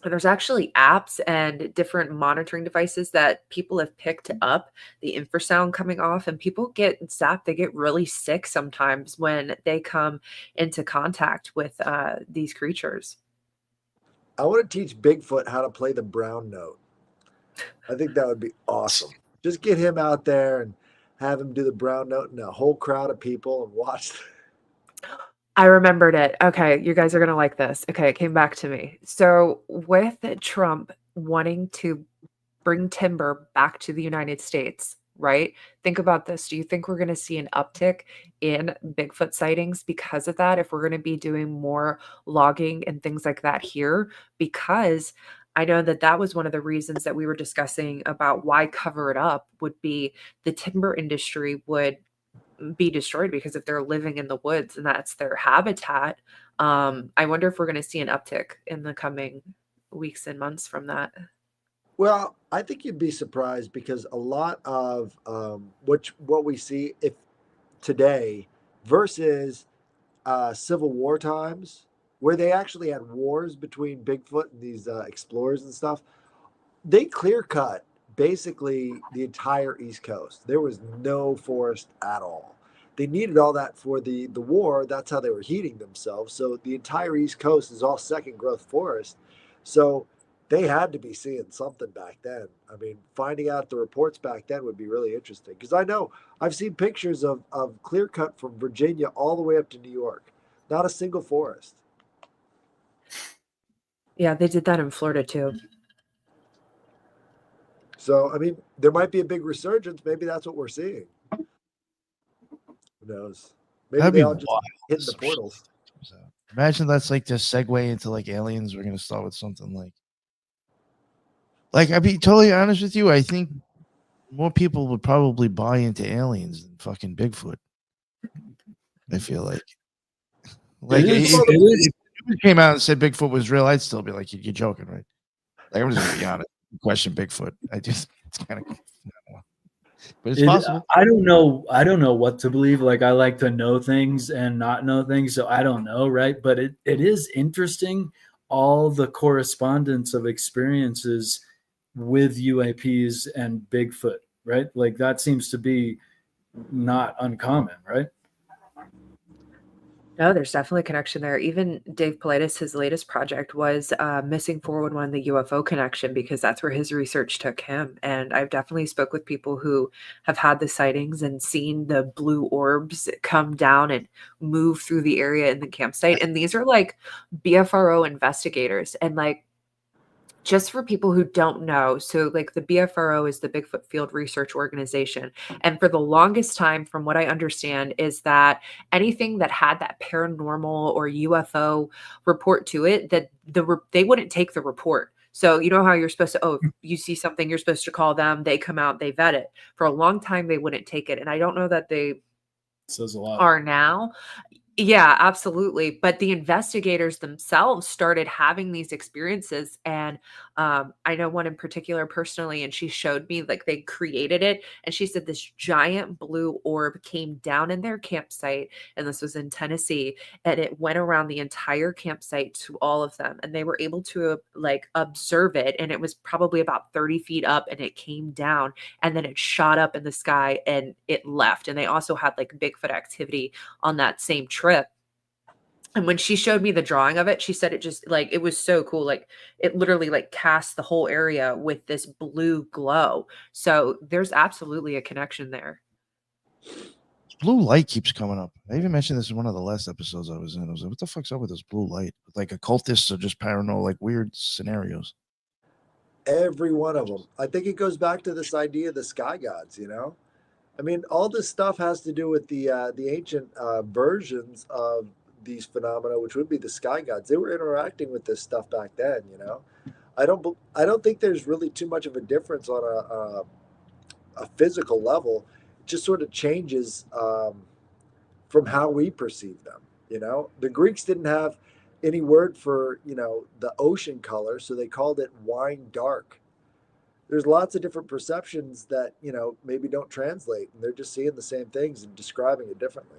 And there's actually apps and different monitoring devices that people have picked up the infrasound coming off, and people get zapped. They get really sick sometimes when they come into contact with these creatures. I want to teach Bigfoot how to play the brown note. I think that would be awesome. Just get him out there and have him do the brown note in a whole crowd of people and watch. I remembered it. Okay, you guys are going to like this. Okay, it came back to me. So with Trump wanting to bring timber back to the United States, right? Think about this. Do you think we're going to see an uptick in Bigfoot sightings because of that? If we're going to be doing more logging and things like that here? Because I know that was one of the reasons that we were discussing about why cover it up would be the timber industry would be destroyed, because if they're living in the woods and that's their habitat, I wonder if we're going to see an uptick in the coming weeks and months from that. Well, I think you'd be surprised, because a lot of what we see if today versus Civil War times, where they actually had wars between Bigfoot and these explorers and stuff, they clear cut basically the entire East Coast. There was no forest at all. They needed all that for the war. That's how they were heating themselves. So the entire East Coast is all second growth forest. So they had to be seeing something back then. I mean, finding out the reports back then would be really interesting, because I know I've seen pictures of clear cut from Virginia all the way up to New York. Not a single forest. Yeah, they did that in Florida too. So, I mean, there might be a big resurgence. Maybe that's what we're seeing. Who knows? Maybe That'd they be all just wild. hit the portals. Imagine that's like the segue into like aliens. We're gonna start with something like I'll be totally honest with you. I think more people would probably buy into aliens than fucking Bigfoot. I feel like if you came out and said Bigfoot was real, I'd still be like, you're joking, right? Like, I'm just gonna be honest. Question Bigfoot. It's kind of. But it's possible. I don't know. I don't know what to believe. Like, I like to know things and not know things, so I don't know, right? But it is interesting, all the correspondence of experiences with UAPs and Bigfoot, right? Like, that seems to be not uncommon, right? No, there's definitely a connection there. Even Dave Paulides, his latest project was missing 411, the UFO connection, because that's where his research took him. And I've definitely spoke with people who have had the sightings and seen the blue orbs come down and move through the area in the campsite. And these are like BFRO investigators. And like, just for people who don't know, so like the BFRO is the Bigfoot Field Research Organization. And for the longest time, from what I understand, is that anything that had that paranormal or UFO report to it, that they wouldn't take the report. So you know how you're supposed to, if you see something, you're supposed to call them, they come out, they vet it. For a long time, they wouldn't take it. And I don't know that they Says a lot. are now. Yeah, absolutely. But the investigators themselves started having these experiences. And I know one in particular personally, and she showed me like they created it. And she said this giant blue orb came down in their campsite. And this was in Tennessee. And it went around the entire campsite to all of them. And they were able to like observe it. And it was probably about 30 feet up and it came down and then it shot up in the sky and it left. And they also had like Bigfoot activity on that same trip. And when she showed me the drawing of it, she said it just like, it was so cool. Like it literally like cast the whole area with this blue glow. So there's absolutely a connection there. Blue light keeps coming up. I even mentioned this in one of the last episodes I was in. I was like, what the fuck's up with this blue light? Like occultists or just paranormal, like weird scenarios. Every one of them. I think it goes back to this idea of the sky gods, I mean, all this stuff has to do with the ancient versions of these phenomena, which would be the sky gods. They were interacting with this stuff back then. I don't think there's really too much of a difference on a physical level. It just sort of changes from how we perceive them. The Greeks didn't have any word for the ocean color, so they called it wine dark. There's lots of different perceptions that maybe don't translate, and they're just seeing the same things and describing it differently.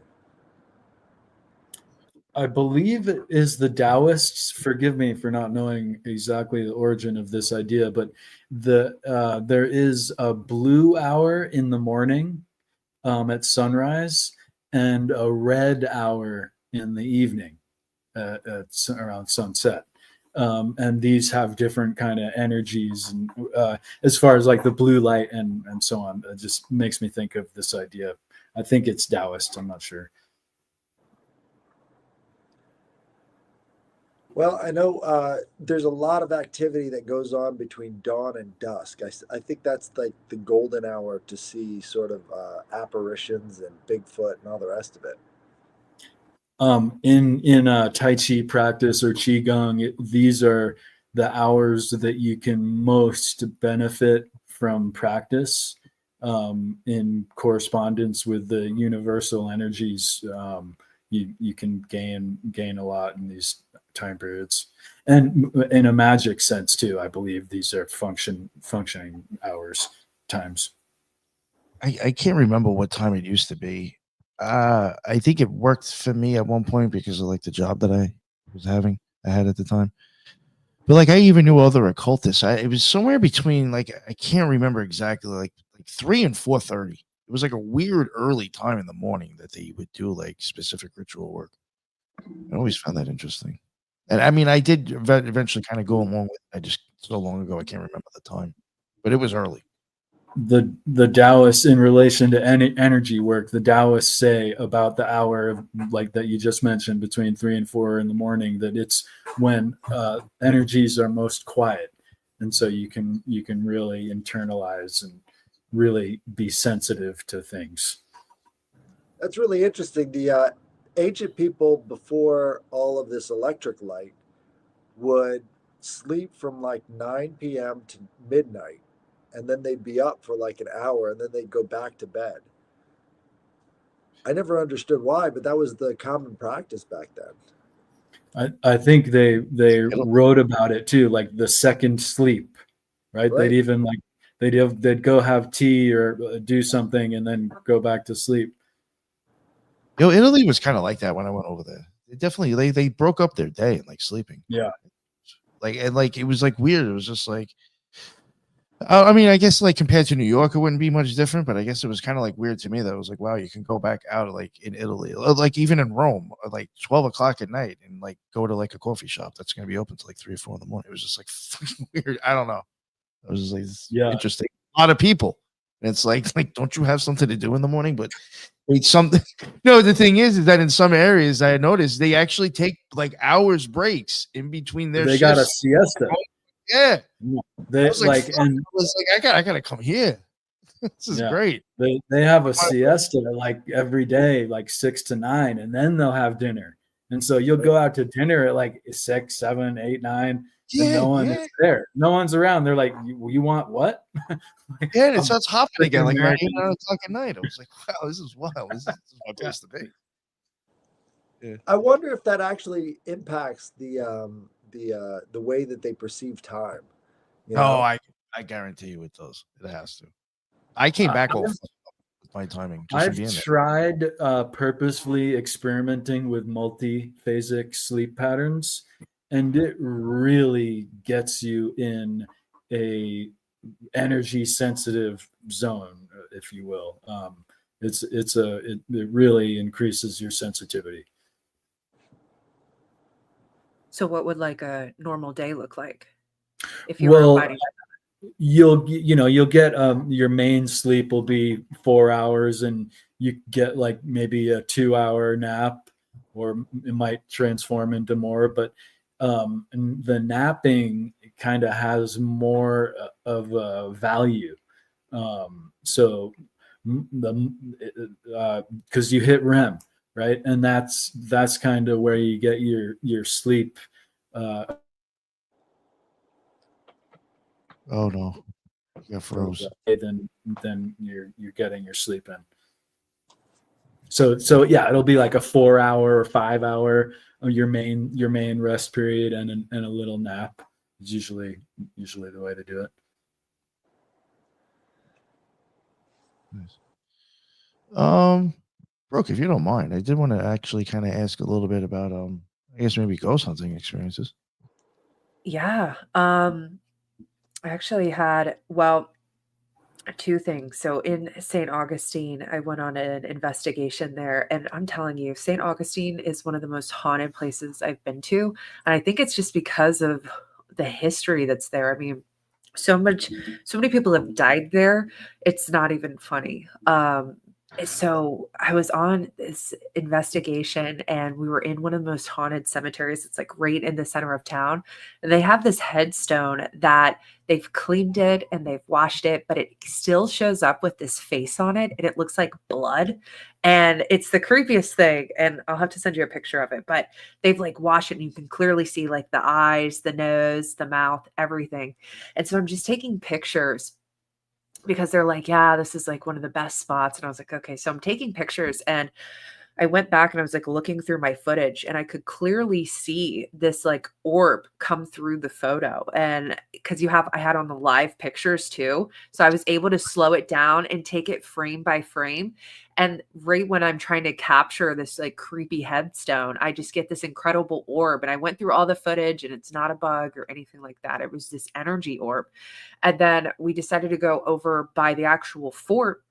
I believe it is the Taoists. Forgive me for not knowing exactly the origin of this idea, but there is a blue hour in the morning at sunrise and a red hour in the evening around sunset. And these have different kind of energies, and as far as like the blue light and so on, it just makes me think of this idea. I think it's Taoist. I'm not sure. Well, I know there's a lot of activity that goes on between dawn and dusk. I think that's like the golden hour to see sort of apparitions and Bigfoot and all the rest of it. In Tai Chi practice or Qigong, these are the hours that you can most benefit from practice in correspondence with the universal energies. You can gain a lot in these time periods, and in a magic sense too. I believe these are functioning hours, times. I can't remember what time it used to be. I think it worked for me at one point because of like the job that I had at the time. But like I even knew other occultists. It was somewhere between like I can't remember exactly like 3 and 4:30. It was like a weird early time in the morning that they would do like specific ritual work. I always found that interesting. And I mean, I did eventually kind of go along with it. I just so long ago I can't remember the time, but it was early. The Taoists, in relation to energy work, the Taoists say about the hour of, like that you just mentioned, between 3 and 4 in the morning, that it's when energies are most quiet, and so you can really internalize and really be sensitive to things. That's really interesting. The ancient people, before all of this electric light, would sleep from like 9 p.m. to midnight, and then they'd be up for like an hour, and then they'd go back to bed. I never understood why, but that was the common practice back then. I think they wrote about it too, like the second sleep, right? Right. they'd go have tea or do something and then go back to sleep. Yo, Italy was kind of like that when I went over there. They broke up their day and like sleeping. Yeah. Like, and like it was like weird. It was just like, I mean, I guess like compared to New York, it wouldn't be much different, but I guess it was kind of like weird to me that it was like, wow, you can go back out like in Italy, like even in Rome, like 12 o'clock at night, and like go to like a coffee shop that's going to be open till like 3 or 4 in the morning. It was just like fucking weird. I don't know. It was just like interesting. A lot of people. And it's like, don't you have something to do in the morning? But wait, something. No, the thing is that in some areas I noticed they actually take like hours breaks in between their They shifts. got a siesta. Yeah. They I was like, and I was like, I gotta come here. This is great. They have a siesta like every day, like 6 to 9, and then they'll have dinner. And so you'll go out to dinner at like 6, 7, 8, 9, and no one is there. No one's around. They're like, you want what? Yeah, and it starts hopping again, like around 8 or 9 o'clock at night. I was like, wow, this is wild. This is my place to be. Yeah. I wonder if that actually impacts the way that they perceive time. You know? Oh, I guarantee you it does. It has to. I came back off with my timing. I've tried purposefully experimenting with multi-phasic sleep patterns, and it really gets you in a energy sensitive zone, if you will. It really increases your sensitivity. So what would like a normal day look like if you were fighting? You'll get your main sleep will be 4 hours, and you get like maybe a 2-hour nap, or it might transform into more, but the napping kind of has more of a value. So because you hit REM, right? And that's kind of where you get your sleep. Oh no, you got froze. Then you're getting your sleep in. So yeah, it'll be like a 4-hour or 5-hour your main rest period and a little nap is usually the way to do it. Nice. Brooke, if you don't mind, I did want to actually kind of ask a little bit about I guess maybe ghost hunting experiences. Yeah. I actually had, two things. So in St. Augustine, I went on an investigation there, and I'm telling you, St. Augustine is one of the most haunted places I've been to. And I think it's just because of the history that's there. I mean, so many people have died there. It's not even funny. So I was on this investigation, and we were in one of the most haunted cemeteries. It's like right in the center of town. And they have this headstone that they've cleaned it and they've washed it, but it still shows up with this face on it, and it looks like blood. And it's the creepiest thing. And I'll have to send you a picture of it, but they've like washed it, and you can clearly see like the eyes, the nose, the mouth, everything. And so I'm just taking pictures because they're like, yeah, this is like one of the best spots. And I was like, okay, so I'm taking pictures, and I went back and I was like looking through my footage, and I could clearly see this like orb come through the photo. And because I had on the live pictures too. So I was able to slow it down and take it frame by frame. And right when I'm trying to capture this like creepy headstone, I just get this incredible orb. And I went through all the footage, and it's not a bug or anything like that. It was this energy orb. And then we decided to go over by the actual fort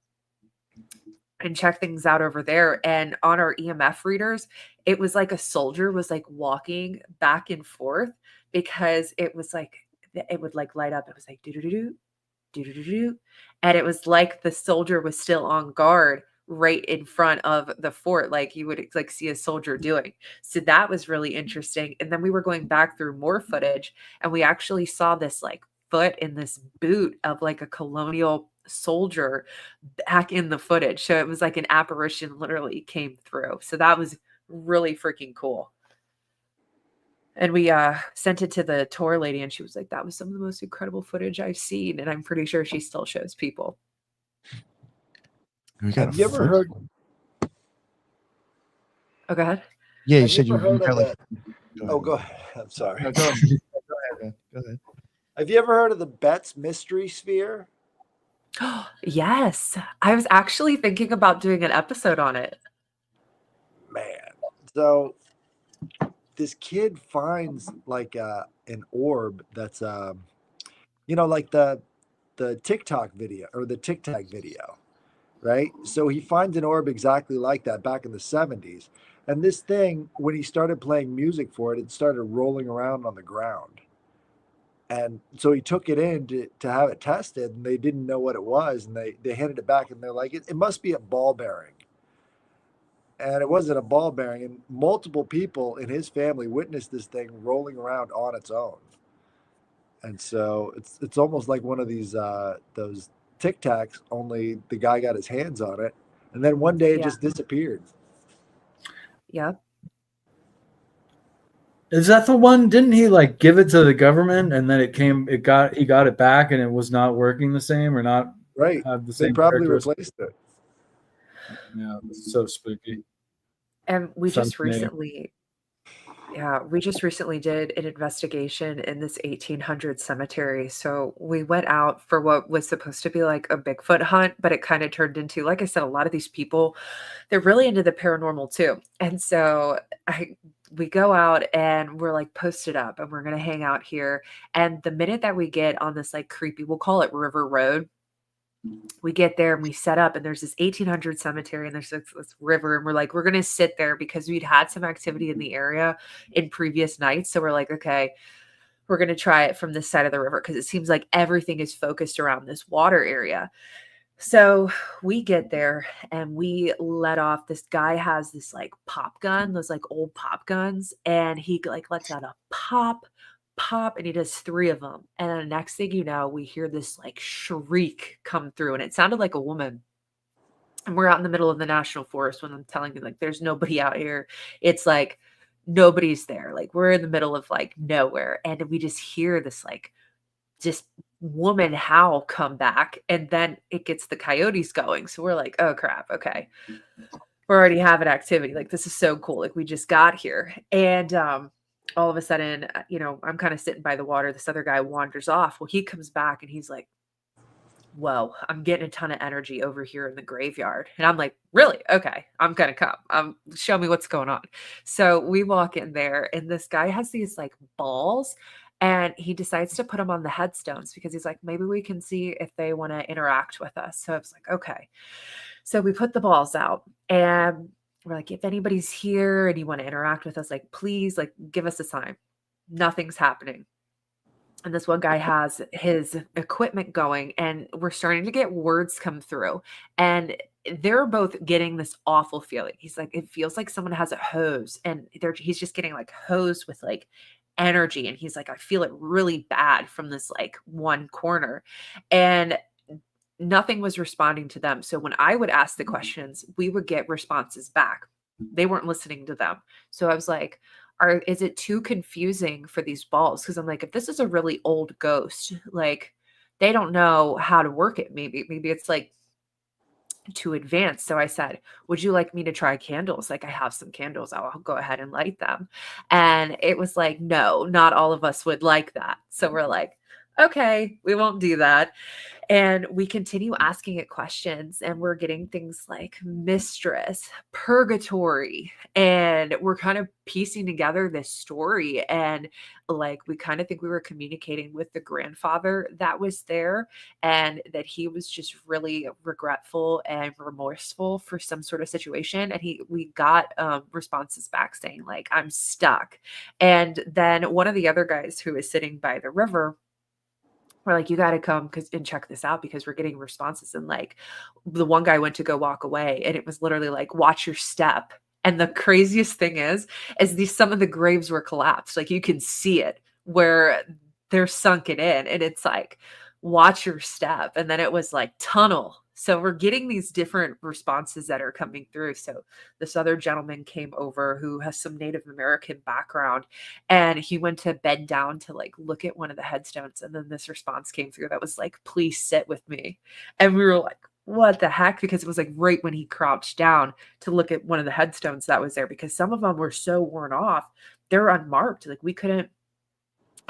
and check things out over there. And on our EMF readers, it was like a soldier was like walking back and forth, because it was like, it would like light up. It was like, do-do-do-do, do-do-do-do. And it was like the soldier was still on guard right in front of the fort, like you would like see a soldier doing. So that was really interesting. And then we were going back through more footage, and we actually saw this like foot in this boot of like a colonial soldier back in the footage. So it was like an apparition literally came through. So that was really freaking cool. And we sent it to the tour lady, and she was like, that was some of the most incredible footage I've seen. And I'm pretty sure she still shows people. Have you ever heard? Oh, go ahead. Yeah, you said you got like. Oh, go ahead. I'm sorry. No, go ahead, man. Go ahead. Have you ever heard of the Betts Mystery Sphere? Yes. I was actually thinking about doing an episode on it. Man. So this kid finds like an orb that's like the TikTok video or the Tic Tac video, right? So he finds an orb exactly like that back in the 70s. And this thing, when he started playing music for it, it started rolling around on the ground. And so he took it in to have it tested, and they didn't know what it was. And they handed it back, and they're like, it must be a ball bearing. And it wasn't a ball bearing. And multiple people in his family witnessed this thing rolling around on its own. And so it's almost like one of those Tic Tacs, only the guy got his hands on it, and then one day it Yeah. just disappeared. Yep. Is that the one? Didn't he like give it to the government and then he got it back and it was not working the same or not Right. have the They same probably characteristics? replaced it. Yeah, it's so spooky. And we just Fascinating. recently did an investigation in this 1800 cemetery. So we went out for what was supposed to be like a Bigfoot hunt, but it kind of turned into, like I said, a lot of these people, they're really into the paranormal too. And so we go out and we're like posted up and we're going to hang out here. And the minute that we get on this like creepy, we'll call it River Road, we get there and we set up and there's this 1800 cemetery and there's this river and we're like, we're going to sit there because we'd had some activity in the area in previous nights. So we're like, okay, we're going to try it from this side of the river because it seems like everything is focused around this water area. So we get there and we let off. This guy has this like pop gun, those like old pop guns, and he like lets out a pop, and he does 3 of them. And then the next thing you know, we hear this like shriek come through, and it sounded like a woman. And we're out in the middle of the national forest when I'm telling you, like, there's nobody out here. It's like nobody's there. Like, we're in the middle of like nowhere, and we just hear this like just woman howl come back, and then it gets the coyotes going. So we're like, oh crap, okay, we're already having activity. Like, this is so cool. Like, we just got here, and all of a sudden, I'm kind of sitting by the water. This other guy wanders off. Well, he comes back and he's like, whoa, I'm getting a ton of energy over here in the graveyard. And I'm like, really? Okay, I'm gonna come. Show me what's going on. So we walk in there, and this guy has these like balls, and he decides to put them on the headstones because he's like, maybe we can see if they want to interact with us. So I was like, okay. So we put the balls out, and we're like, if anybody's here and you want to interact with us, like, please, like, give us a sign. Nothing's happening. And this one guy has his equipment going, and we're starting to get words come through, and they're both getting this awful feeling. He's like, it feels like someone has a hose, and he's just getting like hosed with like energy. And he's like, I feel it really bad from this like one corner. And nothing was responding to them. So when I would ask the questions, we would get responses back. They weren't listening to them. So I was like, is it too confusing for these balls? Because I'm like, if this is a really old ghost, like, they don't know how to work it. Maybe it's like too advanced. So I said, would you like me to try candles? Like, I have some candles. I'll go ahead and light them. And it was like, no, not all of us would like that. So we're like, okay, we won't do that. And we continue asking it questions, and we're getting things like mistress, purgatory, and we're kind of piecing together this story. And like, we kind of think we were communicating with the grandfather that was there, and that he was just really regretful and remorseful for some sort of situation. And we got responses back saying like, I'm stuck. And then one of the other guys who is sitting by the river, we're like, you got to come and check this out because we're getting responses. And like, the one guy went to go walk away, and it was literally like, watch your step. And the craziest thing is some of the graves were collapsed. Like, you can see it where they're sunken in, and it's like, watch your step. And then it was like tunnel. So we're getting these different responses that are coming through. So this other gentleman came over who has some Native American background, and he went to bend down to like look at one of the headstones. And then this response came through that was like, please sit with me. And we were like, what the heck? Because it was like right when he crouched down to look at one of the headstones that was there, because some of them were so worn off, they're unmarked. Like, we couldn't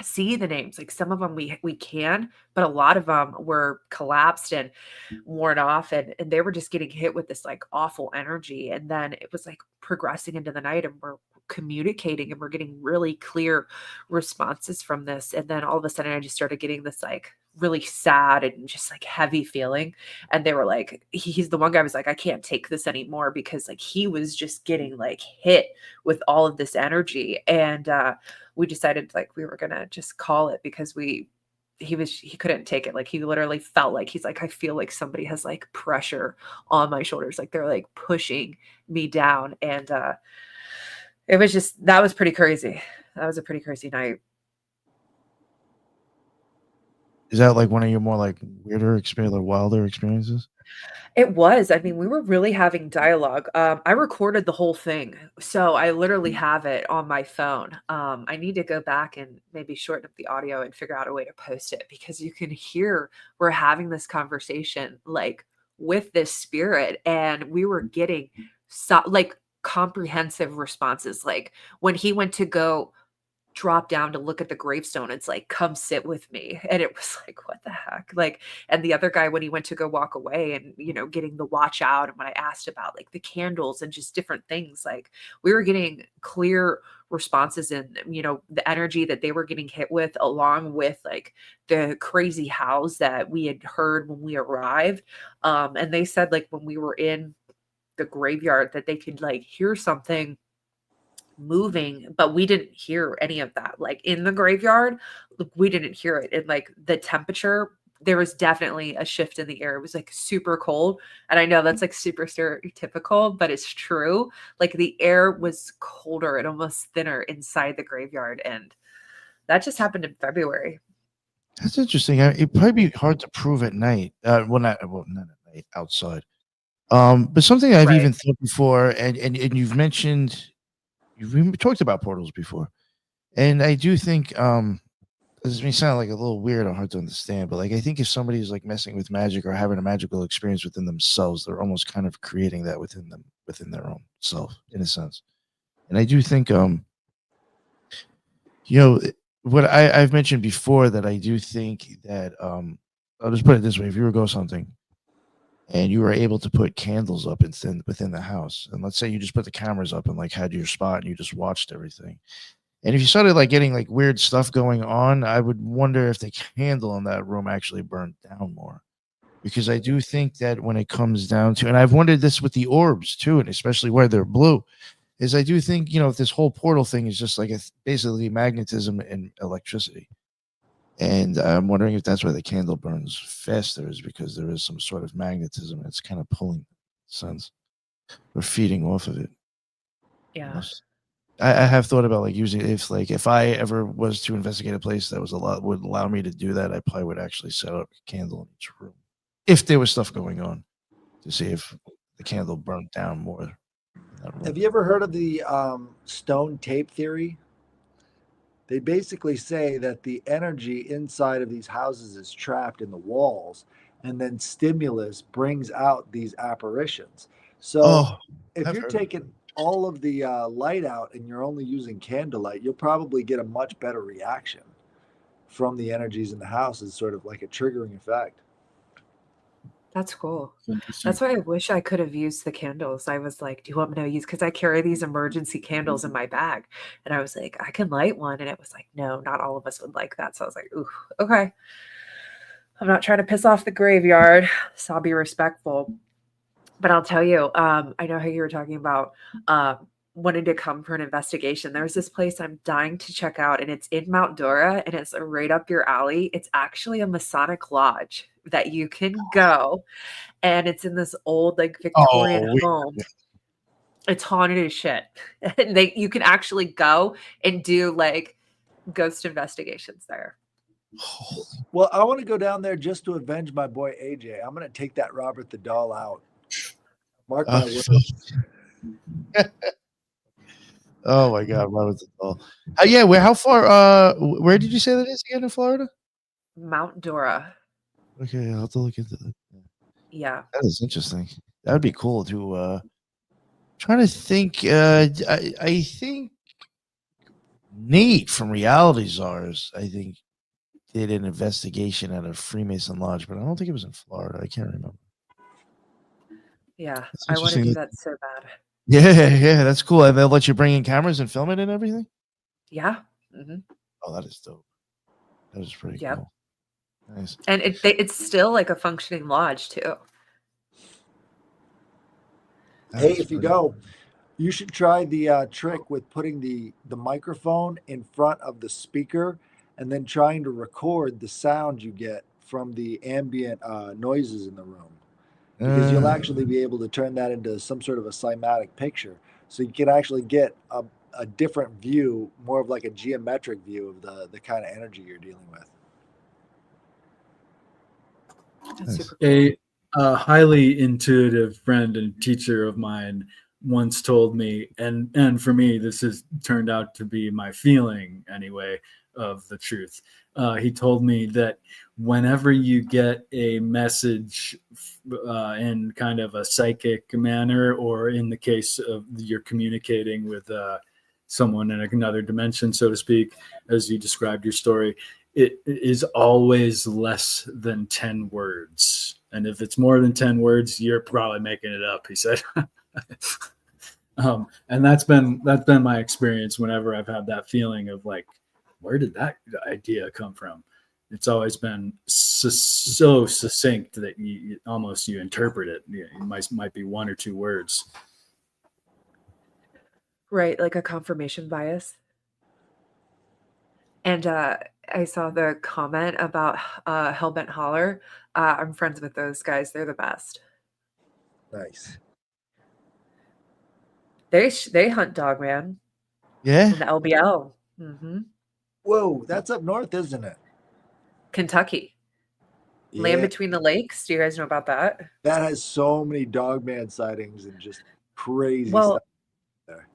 see the names. Like some of them we can, but a lot of them were collapsed and worn off, and they were just getting hit with this like awful energy. And then it was like progressing into the night, and we're communicating and we're getting really clear responses from this. And then all of a sudden I just started getting this like really sad and just like heavy feeling. And they were like, he's the one guy was like, I can't take this anymore, because like he was just getting like hit with all of this energy. And we decided like we were gonna just call it, because he couldn't take it. Like he literally felt like, he's like, I feel like somebody has like pressure on my shoulders, like they're like pushing me down. And it was just, that was pretty crazy. That was a pretty crazy night. Is that like one of your more like weirder experience or wilder experiences? It was. I mean, we were really having dialogue. I recorded the whole thing, so I literally have it on my phone. I need to go back and maybe shorten up the audio and figure out a way to post it, because you can hear we're having this conversation like with this spirit, and we were getting like comprehensive responses. Like when he went to go drop down to look at the gravestone, it's like, come sit with me. And it was like, what the heck? Like, and the other guy, when he went to go walk away and, you know, getting the watch out, and when I asked about like the candles and just different things, like we were getting clear responses, and, you know, the energy that they were getting hit with, along with like the crazy howls that we had heard when we arrived. And they said like when we were in the graveyard that they could like hear something moving, but we didn't hear any of that. Like in the graveyard, we didn't hear it. And like the temperature, there was definitely a shift in the air. It was like super cold. And I know that's like super stereotypical, but it's true. Like the air was colder and almost thinner inside the graveyard. And that just happened in February. That's interesting. It'd probably be hard to prove at night. Not at night, outside. But something I've Right. even thought before, and you've mentioned, you've even talked about portals before, and I do think this may sound like a little weird or hard to understand, but like I think if somebody's like messing with magic or having a magical experience within themselves, they're almost kind of creating that within them, within their own self, in a sense. And I do think you know, what I've mentioned before, that I do think that I'll just put it this way: if you were ghost hunting and you were able to put candles up within the house, and let's say you just put the cameras up and like had your spot and you just watched everything, and if you started like getting like weird stuff going on, I would wonder if the candle in that room actually burned down more. Because I do think that when it comes down to, and I've wondered this with the orbs too, and especially where they're blue, is I do think, you know, if this whole portal thing is just like basically magnetism and electricity. And I'm wondering if that's why the candle burns faster, is because there is some sort of magnetism that's kind of pulling sense or feeding off of it. Yeah. Yes. I have thought about like using, if I ever was to investigate a place that was would allow me to do that, I probably would actually set up a candle in each room if there was stuff going on, to see if the candle burnt down more in that room. Have you ever heard of the stone tape theory? They basically say that the energy inside of these houses is trapped in the walls, and then stimulus brings out these apparitions. So Oh, if I've you're heard of taking all of the light out and you're only using candlelight, you'll probably get a much better reaction from the energies in the house. It's sort of like a triggering effect. That's cool. Interesting. That's why I wish I could have used the candles. I was like, do you want me to use, because I carry these emergency candles in my bag. And I was like, I can light one. And it was like, no, not all of us would like that. So I was like, ooh, okay. I'm not trying to piss off the graveyard, so I'll be respectful. But I'll tell you, I know how you were talking about wanting to come for an investigation. There's this place I'm dying to check out, and it's in Mount Dora, and it's right up your alley. It's actually a Masonic lodge that you can go, and it's in this old like Victorian home. It's haunted as shit. And you can actually go and do like ghost investigations there. Well, I want to go down there just to avenge my boy AJ. I'm going to take that Robert the Doll out. Mark my words. Oh my God, Robert the Doll. Yeah, how far? Where did you say that is again in Florida? Mount Dora. Okay, I'll have to look into that. Yeah, that is interesting. That would be cool to. Trying to think. I think Nate from Reality Czars, I think, did an investigation at a Freemason lodge, but I don't think it was in Florida. I can't remember. Yeah, That's I want to do interesting. that so bad. Yeah, that's cool. And they'll let you bring in cameras and film it and everything? Yeah. Hmm. Oh, that is dope. That is pretty Yep. cool. Nice. And it's still like a functioning lodge too. That Hey, is if you pretty go, you should try the trick with putting the microphone in front of the speaker and then trying to record the sound you get from the ambient noises in the room, because you'll actually be able to turn that into some sort of a cymatic picture. So you can actually get a different view, more of like a geometric view of the kind of energy you're dealing with. That's Nice. super cool. A highly intuitive friend and teacher of mine once told me, and for me, this has turned out to be my feeling anyway of the truth. He told me that whenever you get a message in kind of a psychic manner, or in the case of you're communicating with someone in another dimension, so to speak, as you described your story, it is always less than 10 words. And if it's more than 10 words, you're probably making it up, he said. And that's been my experience whenever I've had that feeling of like, where did that idea come from? It's always been so succinct that you almost interpret it. It might be 1 or 2 words. Right, like a confirmation bias. And I saw the comment about Hellbent Holler. I'm friends with those guys. They're the best. Nice. They hunt Dogman Yeah. in the LBL. Hmm. Whoa, that's up north, isn't it? Kentucky. Land Yeah, Between the Lakes. Do you guys know about that? that has so many dogman sightings and just crazy Well, stuff there.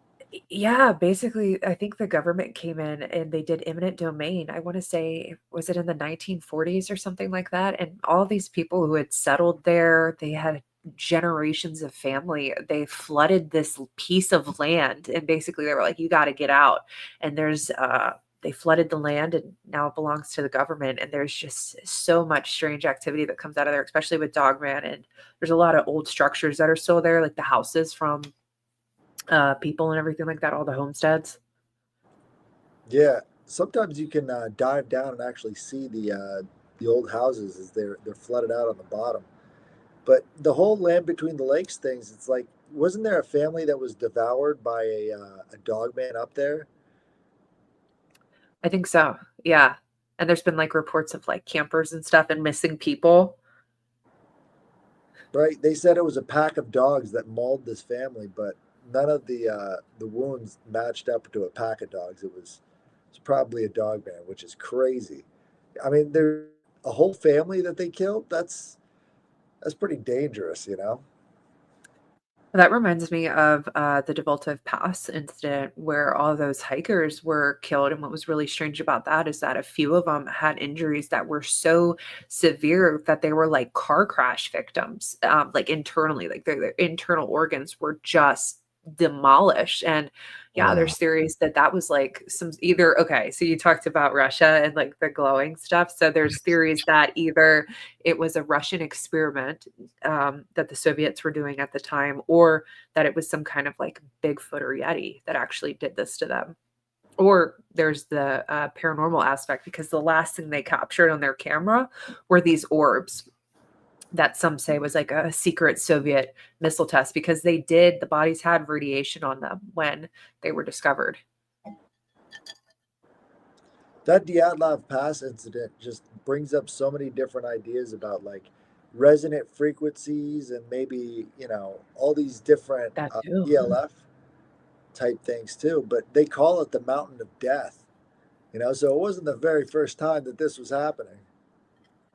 yeah, basically, I think the government came in and they did eminent domain. I want to say, was it in the 1940s or something like that? And all these people who had settled there, they had generations of family. They flooded this piece of land, and basically they were like, "You got to get out." And they flooded the land, and now it belongs to the government. And there's just so much strange activity that comes out of there, especially with Dogman. And there's a lot of old structures that are still there, like the houses from people and everything like that, all the homesteads. Yeah, sometimes you can dive down and actually see the old houses as they're flooded out on the bottom. But the whole land between the lakes things, it's like, wasn't there a family that was devoured by a dog man up there? I think so. Yeah. And there's been like reports of like campers and stuff and missing people. Right? They said it was a pack of dogs that mauled this family, but none of the wounds matched up to a pack of dogs. It's probably a dog man, which is crazy. I mean, there's a whole family that they killed. That's pretty dangerous, you know? That reminds me of the Devoltive Pass incident where all those hikers were killed. And what was really strange about that is that a few of them had injuries that were so severe that they were like car crash victims, like internally, like their internal organs were just demolished. And yeah, Wow. there's theories that that was like some either, okay, so you talked about Russia and like the glowing stuff. So there's theories that either it was a Russian experiment that the Soviets were doing at the time, or that it was some kind of like Bigfoot or Yeti that actually did this to them. Or there's the paranormal aspect, because the last thing they captured on their camera were these orbs that some say was like a secret Soviet missile test, because the bodies had radiation on them when they were discovered. That Dyatlov Pass incident just brings up so many different ideas about like resonant frequencies and maybe, all these different That too. ELF type things too. But they call it the Mountain of Death, so it wasn't the very first time that this was happening.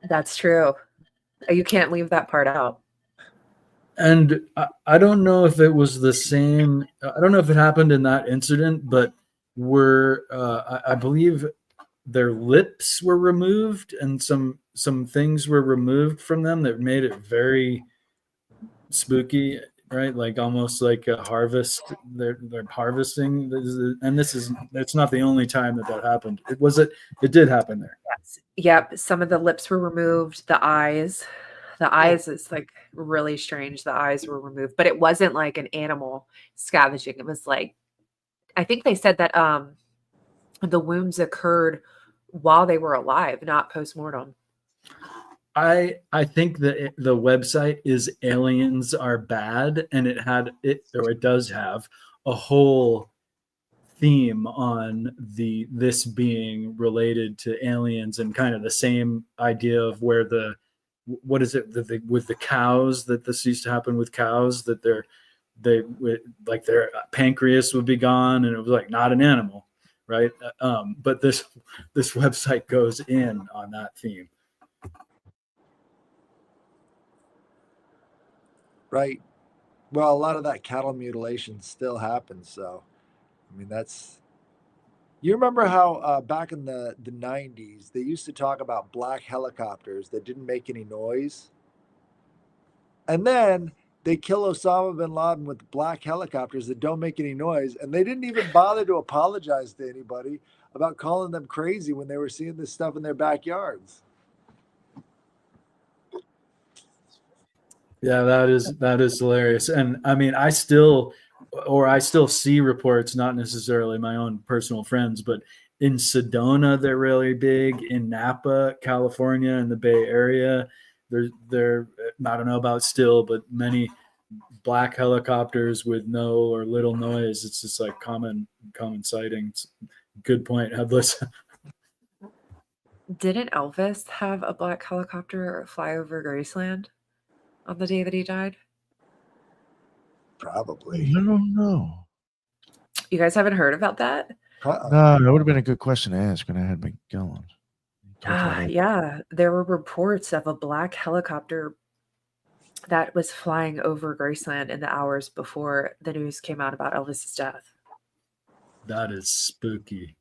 That's true. You can't leave that part out. And I don't know if it was the same. I don't know if it happened in that incident, but I believe their lips were removed and some things were removed from them that made it very spooky. right? Like almost like a harvest. They're harvesting, and it's not the only time that happened. It did happen there. Yes. Yep. Some of the lips were removed. The eyes is like really strange. The eyes were removed, but it wasn't like an animal scavenging. It was like, I think they said that the wounds occurred while they were alive, not post-mortem. I think that the website is Aliens Are Bad, and it does have a whole theme on this being related to aliens, and kind of the same idea of where with the cows, that this used to happen with cows, that their pancreas would be gone, and it was like not an animal, right? But this website goes in on that theme. Right. Well, a lot of that cattle mutilation still happens. So, I mean, you remember how back in the 90s, they used to talk about black helicopters that didn't make any noise. And then they kill Osama bin Laden with black helicopters that don't make any noise. And they didn't even bother to apologize to anybody about calling them crazy when they were seeing this stuff in their backyards. Yeah, that is hilarious. And I mean, I still see reports, not necessarily my own personal friends, but in Sedona, they're really big. In Napa, California, in the Bay Area, they're I don't know about still, but many black helicopters with no or little noise. It's just like common sightings. Good point, Headless. Didn't Elvis have a black helicopter fly over Graceland on the day that he died? Probably. I don't know. You guys haven't heard about that? No, that would have been a good question to ask when I had Miguel on. Yeah, there were reports of a black helicopter that was flying over Graceland in the hours before the news came out about Elvis's death. That is spooky.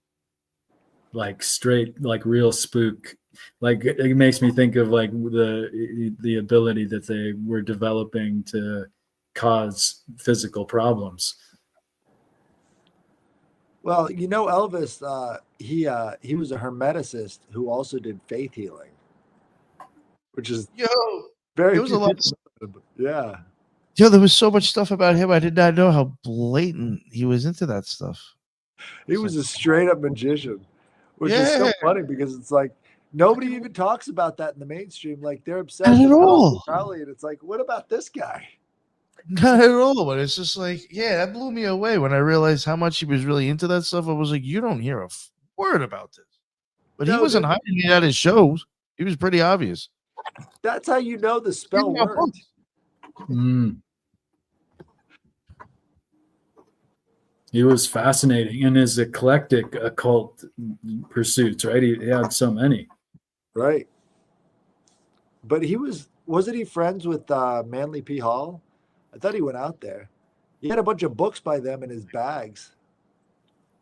Like straight, like real spook. Like it makes me think of like the ability that they were developing to cause physical problems. Well, Elvis, he was a hermeticist who also did faith healing, which is very. There was a lot. Yeah. There was so much stuff about him. I did not know how blatant he was into that stuff. He was a straight up magician, which is so funny because it's like nobody even talks about that in the mainstream. Like they're obsessed with Crowley, and it's like, what about this guy? Not at all. But it's just like, that blew me away when I realized how much he was really into that stuff. I was like, you don't hear a word about this. But he wasn't hiding it at his shows. He was pretty obvious. That's how you know the spell worked. He was fascinating in his eclectic occult pursuits, right? He had so many. Right. But wasn't he friends with Manly P. Hall? I thought he went out there. He had a bunch of books by them in his bags.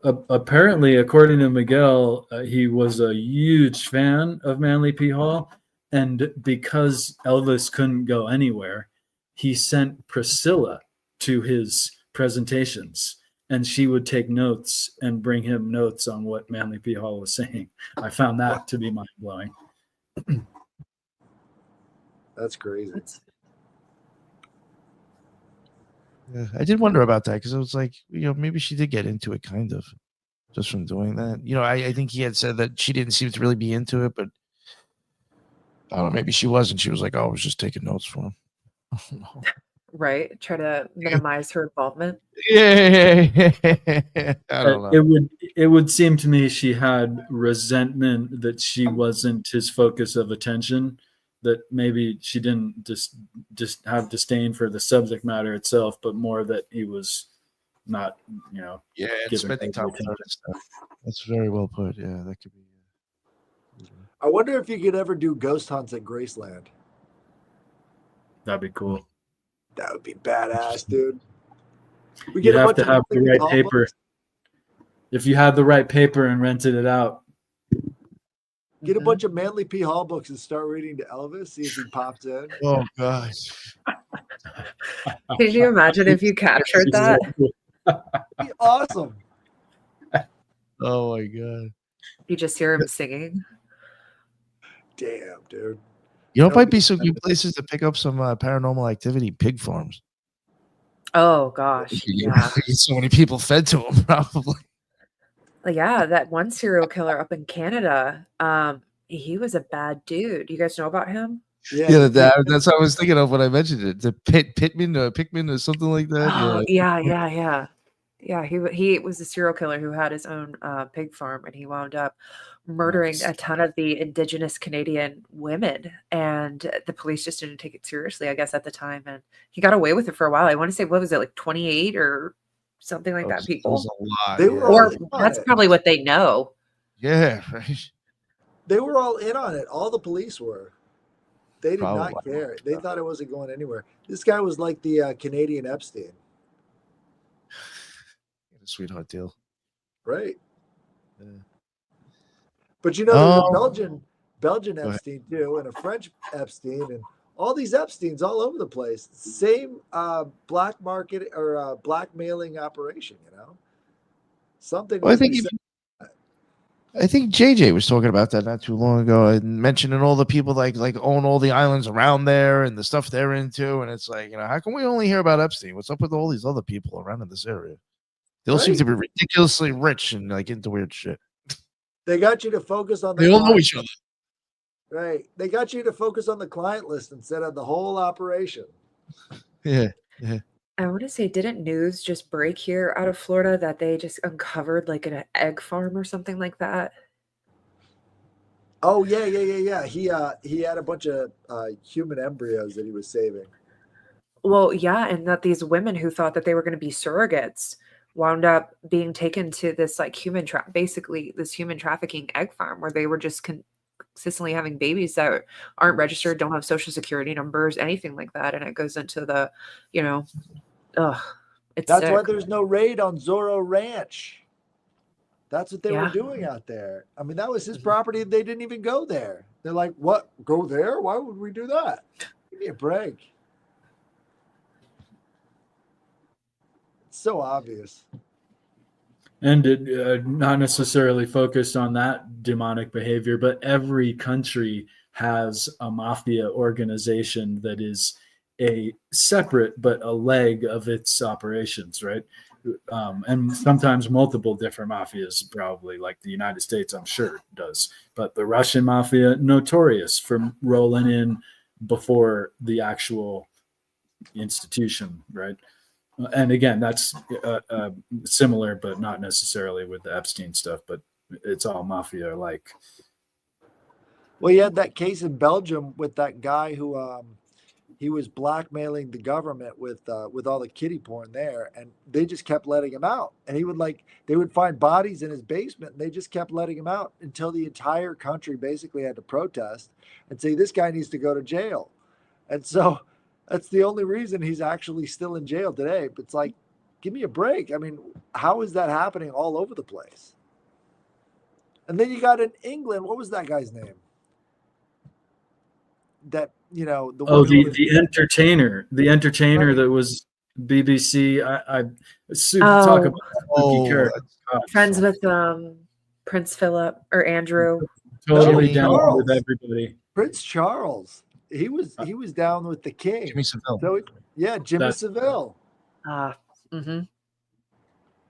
Apparently, according to Miguel, he was a huge fan of Manly P. Hall. And because Elvis couldn't go anywhere, he sent Priscilla to his presentations, and she would take notes and bring him notes on what Manly P. Hall was saying. I found that to be mind-blowing. That's crazy. Yeah, I did wonder about that because I was like, maybe she did get into it kind of just from doing that. I think he had said that she didn't seem to really be into it, but I don't know, maybe she wasn't. She was like, I was just taking notes for him. I don't know. Right? Try to minimize her involvement. Yeah. I don't know. It would seem to me she had resentment that she wasn't his focus of attention, that maybe she didn't just have disdain for the subject matter itself, but more that he was not, spending time with other stuff. That's very well put. Yeah, that could be. I wonder if you could ever do ghost hunts at Graceland. That'd be cool. That would be badass, dude. You'd have to have the right paper. If you had the right paper and rented it out. Get a Mhm. bunch of Manly P. Hall books and start reading to Elvis. See if he pops in. Oh gosh. Can you imagine if you captured that? Be awesome. Oh my god. You just hear him singing. Damn, dude. You know, it No, might be some good places to pick up some paranormal activity. Pig farms. Oh gosh, yeah. Get so many people fed to them, probably. Yeah, that one serial killer up in Canada, he was a bad dude. You guys know about him? Yeah, that's what I was thinking of when I mentioned it. The Pittman or something like that. Oh, Yeah. Yeah, he was a serial killer who had his own pig farm, and he wound up murdering Nice. a ton of the indigenous Canadian women, and the police just didn't take it seriously, I guess, at the time, and he got away with it for a while. I want to say, what was it, like 28 or something like that, That people? was a lot. They were yeah. all Or in on that's it. probably what they know. Yeah, right. They were all in on it. All the police were. They did not Probably. care. They thought it wasn't going anywhere. This guy was like the Canadian Epstein, A sweetheart deal. right? Yeah. But you know, there's a Oh. Belgian Go ahead. Epstein too, and a French Epstein, and all these Epsteins all over the place. Same black market or blackmailing operation. You know, something Well, needs to be said. I think JJ was talking about that not too long ago and mentioning all the people like own all the islands around there and the stuff they're into. And it's like, how come we only hear about Epstein? What's up with all these other people around in this area? They all seem to be ridiculously rich and like into weird shit. They got you to focus on the They all know client, each other. right? They got you to focus on the client list instead of the whole operation. Yeah. I want to say, didn't news just break here out of Florida that they just uncovered like an egg farm or something like that? Oh yeah. He had a bunch of human embryos that he was saving. Well, yeah, and that these women who thought that they were going to be surrogates wound up being taken to this like basically this human trafficking egg farm where they were just consistently having babies that aren't registered, don't have social security numbers, anything like that, and it goes into the, it's That's sick. why there's no raid on Zorro Ranch. That's what they were Yeah. doing out there. I mean, that was his property. They didn't even go there. They're like, what? Go there? Why would we do that? Give me a break. It's so obvious. And it not necessarily focused on that demonic behavior, but every country has a mafia organization that is a separate but a leg of its operations, right? And sometimes multiple different mafias, probably like the United States, I'm sure does. But the Russian mafia, notorious for rolling in before the actual institution, right? And again, that's similar, but not necessarily with the Epstein stuff, but it's all mafia like. Well, you had that case in Belgium with that guy who he was blackmailing the government with all the kiddie porn there, and they just kept letting him out. And they would find bodies in his basement, and they just kept letting him out until the entire country basically had to protest and say this guy needs to go to jail. And so that's the only reason he's actually still in jail today. But it's like, give me a break. I mean, how is that happening all over the place? And then you got in England, what was that guy's name? That, the entertainer Right. that was BBC. I talk about spooky character. Friends with Prince Philip or Andrew. Totally Jimmy down Charles. with everybody. Prince Charles. He was down with the king. Jimmy Savile. So Jimmy Savile. Mm-hmm.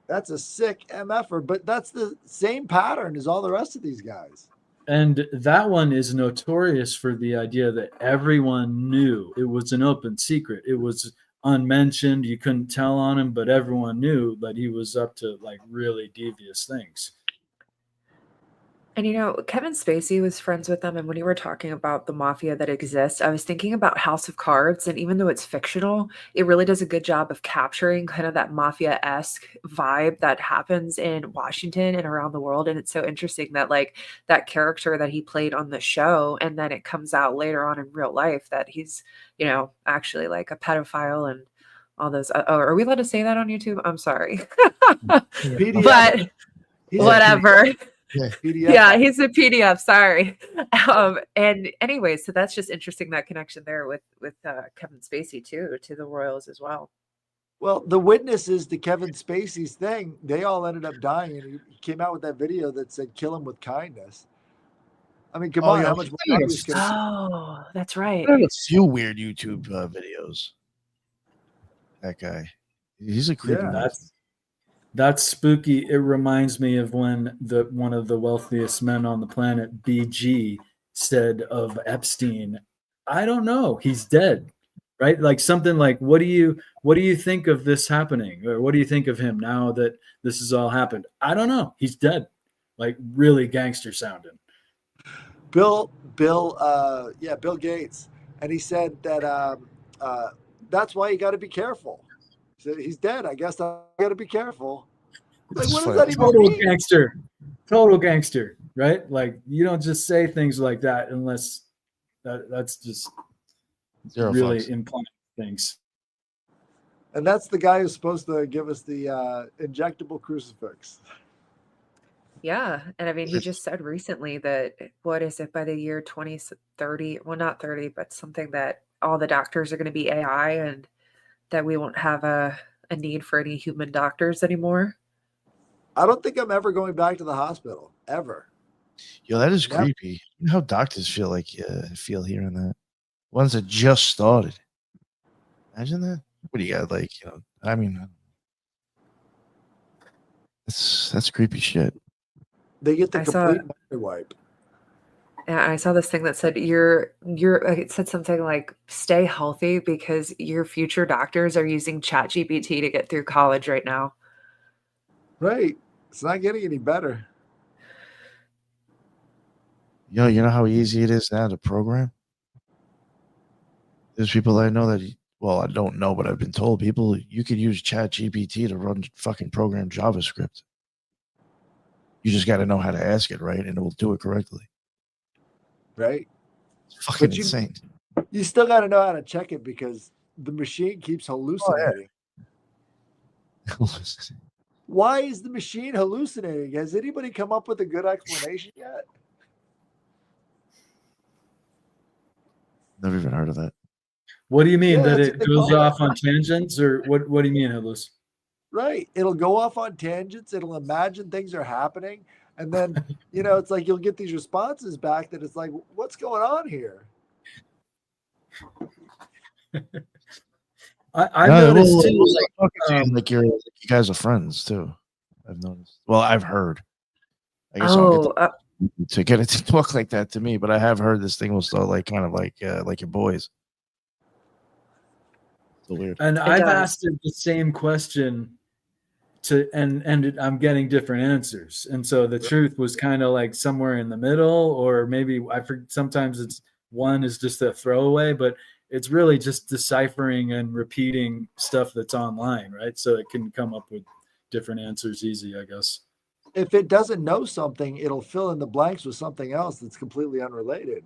That's a sick MFer, but that's the same pattern as all the rest of these guys. And that one is notorious for the idea that everyone knew. It was an open secret. It was unmentioned. You couldn't tell on him, but everyone knew that he was up to like really devious things. And Kevin Spacey was friends with them. And when you were talking about the mafia that exists, I was thinking about House of Cards. And even though it's fictional, it really does a good job of capturing kind of that mafia-esque vibe that happens in Washington and around the world. And it's so interesting that like that character that he played on the show, and then it comes out later on in real life that he's, actually like a pedophile and all those. Are we allowed to say that on YouTube? I'm sorry. But whatever. PDF. Yeah, he's a PDF. Sorry. And anyway, so that's just interesting, that connection there with Kevin Spacey too, to the Royals as well. Well, the witnesses to Kevin Spacey's thing, they all ended up dying, and he came out with that video that said "kill him with kindness." I mean, come on, yeah, how much more he did obvious could it be? Oh, that's right. I have a few weird YouTube videos. That guy, he's a creepy. Yeah. That's spooky. It reminds me of when one of the wealthiest men on the planet, BG, said of Epstein, "I don't know, he's dead." Right? Like something like, what do you think of this happening? Or what do you think of him now that this has all happened? I don't know. He's dead. Like really gangster sounding. Bill Gates, and he said that that's why you got to be careful. He said he's dead. I guess I got to be careful. Like, what does that even mean? Total gangster, right? Like you don't just say things like that unless that's just Zero really fucks. implying things. And that's the guy who's supposed to give us the injectable crucifix. Yeah. And I mean, he just said recently that, what is it, by the year 2030? Well, not 30, but something that all the doctors are going to be AI and that we won't have a need for any human doctors anymore. I don't think I'm ever going back to the hospital, ever. Yo, that is Never. creepy. You know how doctors feel hearing that. Ones that just started. Imagine that. What do you got? Like, I mean, that's creepy shit. They get the I saw- complete memory wipe. Yeah, I saw this thing that said it said something like stay healthy because your future doctors are using ChatGPT to get through college right now. Right. It's not getting any better. Yo, you know how easy it is now to program? There's people that I know that, well, I don't know, but I've been told you could use ChatGPT to run fucking program JavaScript. You just got to know how to ask it, right? And it will do it correctly. Right. It's fucking But insane. You still got to know how to check it because the machine keeps hallucinating. Why is the machine hallucinating? Has anybody come up with a good explanation yet? Never even heard of that. What do you mean, Yeah, that that's it what they goes call it. off on tangents, or what do you mean, Headless? Right. It'll go off on tangents. It'll imagine things are happening. And then, it's like you'll get these responses back that it's like, what's going on here? I've noticed well, too, like you guys are friends too. I've noticed. Well, I've heard. I guess I'll get to get it to talk like that to me, but I have heard this thing will start like kind of like your boys. So weird. and I've asked it the same question and I'm getting different answers, and so the truth was kind of like somewhere in the middle, or maybe sometimes it's one is just a throwaway, but it's really just deciphering and repeating stuff that's online, right? So it can come up with different answers easy, I guess. If it doesn't know something, it'll fill in the blanks with something else that's completely unrelated.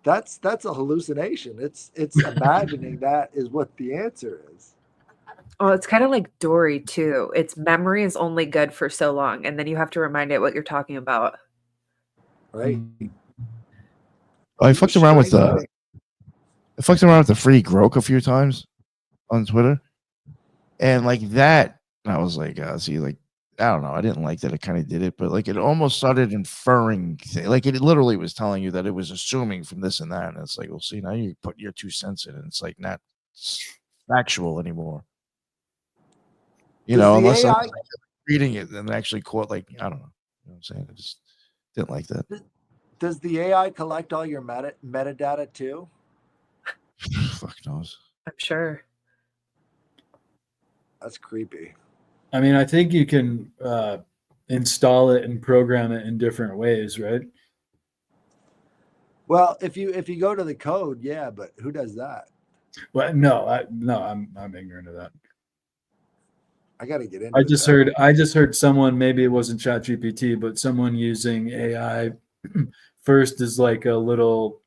That's a hallucination. It's imagining that is what the answer is. Oh, it's kind of like Dory too. Its memory is only good for so long, and then you have to remind it what you're talking about. Right. I fucked around with the free Grok a few times on Twitter, and like that, I was like, see, like, I don't know, I didn't like that it kind of did it, but like it almost started inferring, like it literally was telling you that it was assuming from this and that, and it's like, well, see, now you put your 2 cents in, and it's like not factual anymore. Unless I'm reading it and actually quote, like, I don't know. You know what I'm saying? I just didn't like that. Does the AI collect all your metadata too? Fuck knows. I'm sure. That's creepy. I mean, I think you can install it and program it in different ways, right? Well, if you go to the code, yeah, but who does that? Well, no, I'm ignorant of that. I got to get into. I just heard someone, maybe it wasn't ChatGPT, but someone using AI first as like a little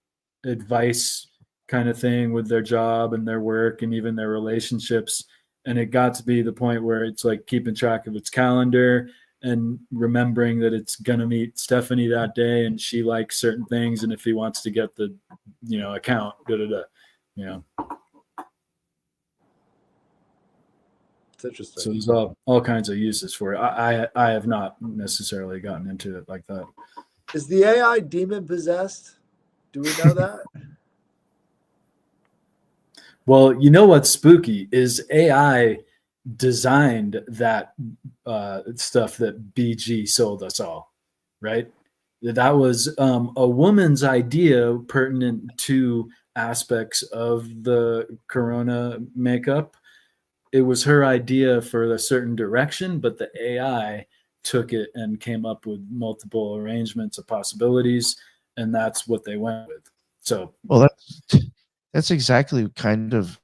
advice kind of thing with their job and their work and even their relationships. And it got to be the point where it's like keeping track of its calendar and remembering that it's going to meet Stephanie that day and she likes certain things. And if he wants to get the, account, It's interesting. So there's all kinds of uses for it. I have not necessarily gotten into it like that. Is the AI demon possessed? Do we know that? Well, you know what's spooky is AI designed that stuff that BG sold us all, right? That was a woman's idea pertinent to aspects of the Corona makeup. It was her idea for a certain direction, but the AI took it and came up with multiple arrangements of possibilities, and that's what they went with. So, well, that's exactly kind of,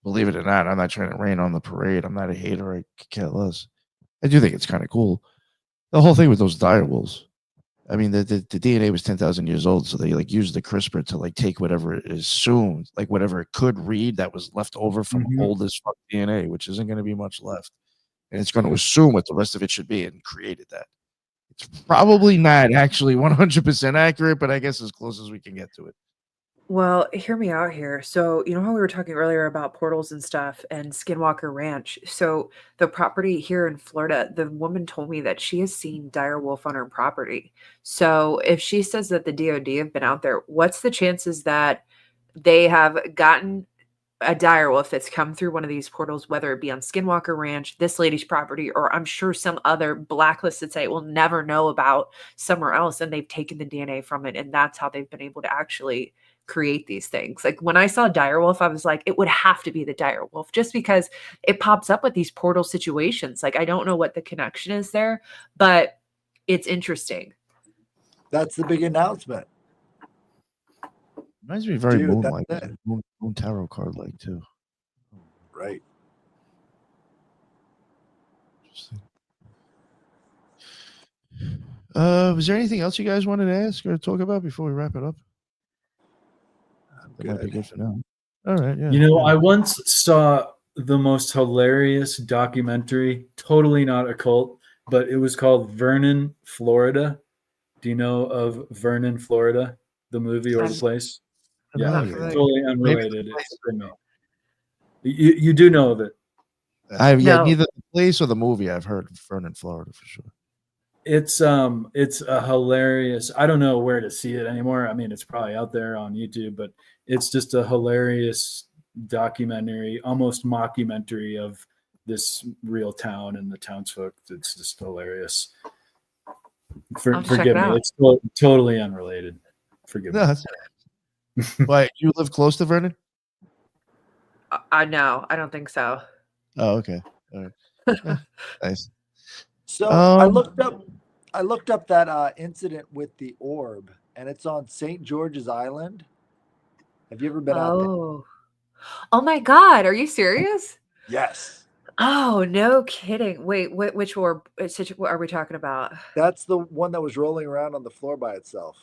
believe it or not, I'm not trying to rain on the parade. I'm not a hater. I could care less. I do think it's kind of cool. The whole thing with those dire wolves. I mean, the DNA was 10,000 years old, so they like used the CRISPR to like take whatever it assumed, like whatever it could read that was left over from old as fuck DNA, which isn't going to be much left, and it's going to assume what the rest of it should be and created that. It's probably not actually 100% accurate, but I guess as close as we can get to it. Well, hear me out here. So, you know how we were talking earlier about portals and stuff and Skinwalker Ranch? So, the property here in Florida, the woman told me that she has seen dire wolf on her property. So, if she says that the DoD have been out there, what's the chances that they have gotten a dire wolf that's come through one of these portals, whether it be on Skinwalker Ranch, this lady's property, or I'm sure some other blacklisted site we'll never know about somewhere else, and they've taken the DNA from it, and that's how they've been able to actually create these things. Like when I saw direwolf, I was like, it would have to be the direwolf just because it pops up with these portal situations. Like I don't know what the connection is there, but it's interesting. That's the big announcement. Reminds me very Dude, moon-like, that's it. moon tarot card-like too. Right. Interesting. Was there anything else you guys wanted to ask or talk about before we wrap it up? That might be good for now. All right. Yeah. I once saw the most hilarious documentary, totally not a cult, but it was called Vernon, Florida. Do you know of Vernon, Florida, the movie or the place? Yeah, totally unrelated. It's criminal. You do know of it. Neither the place or the movie. I've heard of Vernon, Florida for sure. It's a hilarious. I don't know where to see it anymore. I mean, it's probably out there on YouTube, but it's just a hilarious documentary, almost mockumentary of this real town and the townsfolk. It's just hilarious. Forgive me. It's totally unrelated. Forgive me. Why, you live close to Vernon? No, I don't think so. Oh, okay. All right. Nice. So I looked up that incident with the orb, and it's on St. George's Island. Have you ever been out there? Oh my God. Are you serious? Yes. Oh, no kidding. Wait, which orb what are we talking about? That's the one that was rolling around on the floor by itself.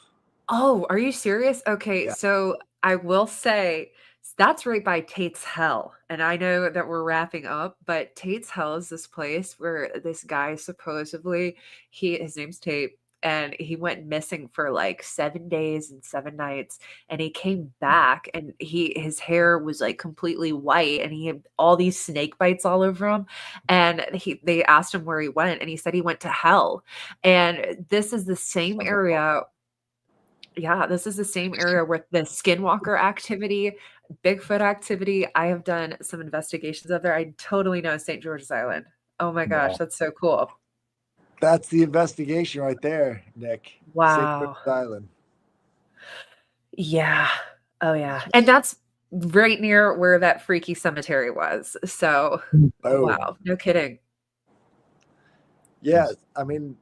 Oh, are you serious? Okay, Yeah. so I will say that's right by Tate's Hell. And I know that we're wrapping up, but Tate's Hell is this place where this guy supposedly his name's Tate, and he went missing for like 7 days and 7 nights, and he came back and his hair was like completely white and he had all these snake bites all over him, and they asked him where he went and he said he went to hell. And this is the same area. Yeah, this is the same area with the skinwalker activity, Bigfoot activity. I have done some investigations up there. I totally know St. George's Island. Oh my gosh, that's so cool. That's the investigation right there, Nick. Wow. St. George's Island. Yeah. Oh yeah. And that's right near where that freaky cemetery was. So, wow, no kidding. Yeah, I mean,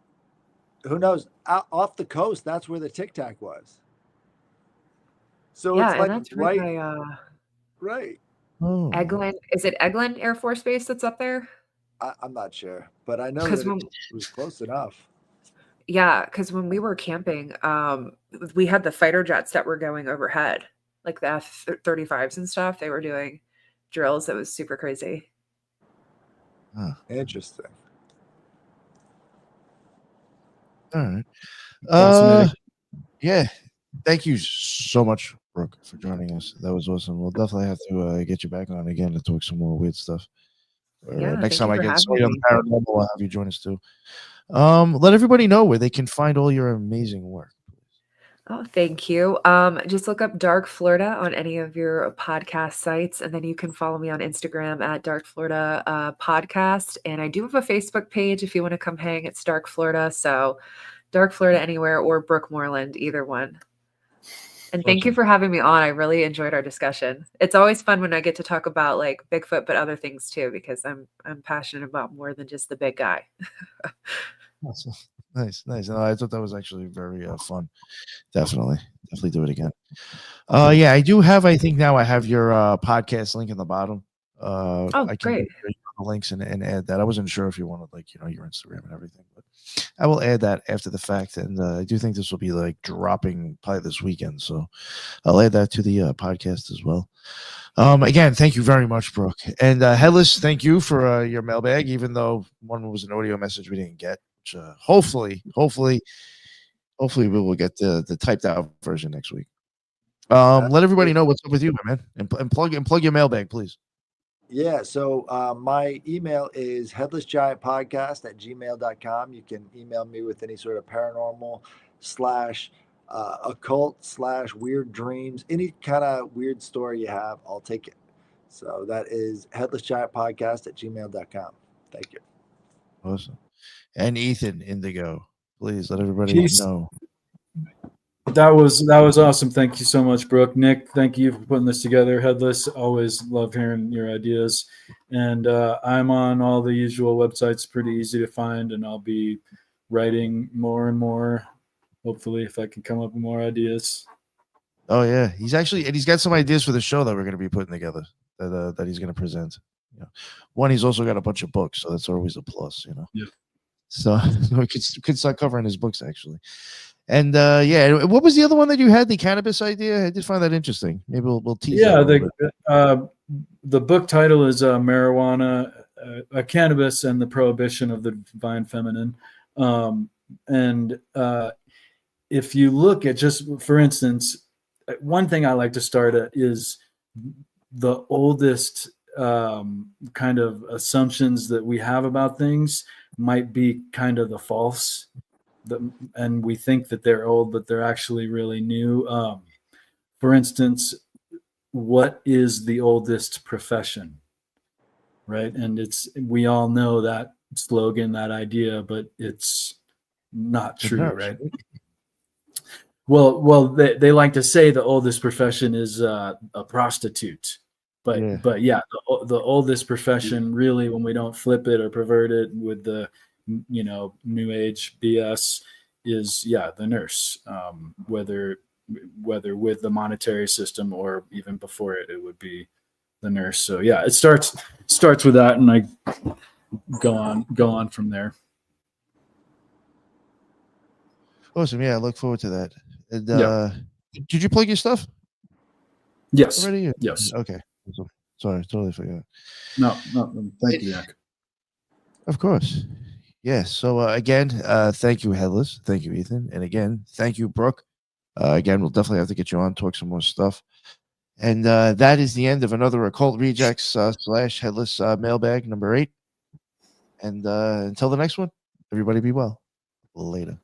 who knows? Off the coast, that's where the Tic Tac was. So yeah, it's like and that's right. Right. Oh. Eglin. Is it Eglin Air Force Base that's up there? I'm not sure, but I know that it was close enough. Yeah, because when we were camping, we had the fighter jets that were going overhead, like the F-35s and stuff. They were doing drills. That was super crazy. Interesting. All right. Fascinating. Yeah. Thank you so much, Brooke, for joining us. That was awesome. We'll definitely have to get you back on again to talk some more weird stuff. Or, Yeah, next thank time you I for get having somebody on me. the paranormal, I'll have you join us too. Let everybody know where they can find all your amazing work. Oh, thank you. Just look up Dark Florida on any of your podcast sites, and then you can follow me on Instagram at Dark Florida Podcast. And I do have a Facebook page if you want to come hang. It's Dark Florida. So Dark Florida anywhere or Brooke Moreland, either one. And thank you Awesome. for having me on. I really enjoyed our discussion. It's always fun when I get to talk about like Bigfoot, but other things too, because I'm passionate about more than just the big guy. Awesome. Nice. No, I thought that was actually very fun. Definitely do it again. Yeah, I do have. I think now I have your podcast link in the bottom. Oh, I can great. do the links and add that. I wasn't sure if you wanted like your Instagram and everything, but I will add that after the fact. And I do think this will be like dropping probably this weekend, so I'll add that to the podcast as well. Again, thank you very much, Brooke. And Headless, thank you for your mailbag. Even though one was an audio message we didn't get, which hopefully we will get the typed out version next week. Let everybody know what's up with you, my man, and plug your mailbag, please. Yeah, so my email is headlessgiantpodcast@gmail.com. You can email me with any sort of paranormal slash occult slash weird dreams, any kind of weird story you have, I'll take it. So that is headlessgiantpodcast@gmail.com. Thank you. Awesome. And Ethan Indigo, please let everybody Peace. know. That was awesome. Thank you so much, Brooke. Nick, thank you for putting this together. Headless, always love hearing your ideas. And I'm on all the usual websites, pretty easy to find, and I'll be writing more and more. Hopefully, if I can come up with more ideas. Oh yeah, he's got some ideas for the show that we're going to be putting together that he's going to present. One, he's also got a bunch of books, so that's always a plus. Yeah. So we could start covering his books actually. And yeah, what was the other one that you had? The cannabis idea. I did find that interesting. Maybe we'll tease that a little bit. The book title is Marijuana, Cannabis, and the Prohibition of the Divine Feminine. And if you look at, just for instance, one thing I like to start at is the oldest kind of assumptions that we have about things might be kind of the false. And we think that they're old, but they're actually really new. For instance, what is the oldest profession, right? And we all know that slogan, that idea, but it's not true, right? Well, they like to say the oldest profession is a prostitute, but yeah, the oldest profession really, when we don't flip it or pervert it with the new age BS, is the nurse, whether with the monetary system or even before it would be the nurse. So yeah, it starts with that, and I go on from there. Awesome. Yeah, I look forward to that. And, did you plug your stuff? Yes. Already? Yes. Okay. Sorry, totally forgot. No. Thank you, Jack. Of course. Yes. So again, thank you, Headless. Thank you, Ethan. And again, thank you, Brooke. Again, we'll definitely have to get you on, talk some more stuff. And that is the end of another Occult Rejects / Headless mailbag number 8. And until the next one, everybody be well. Later.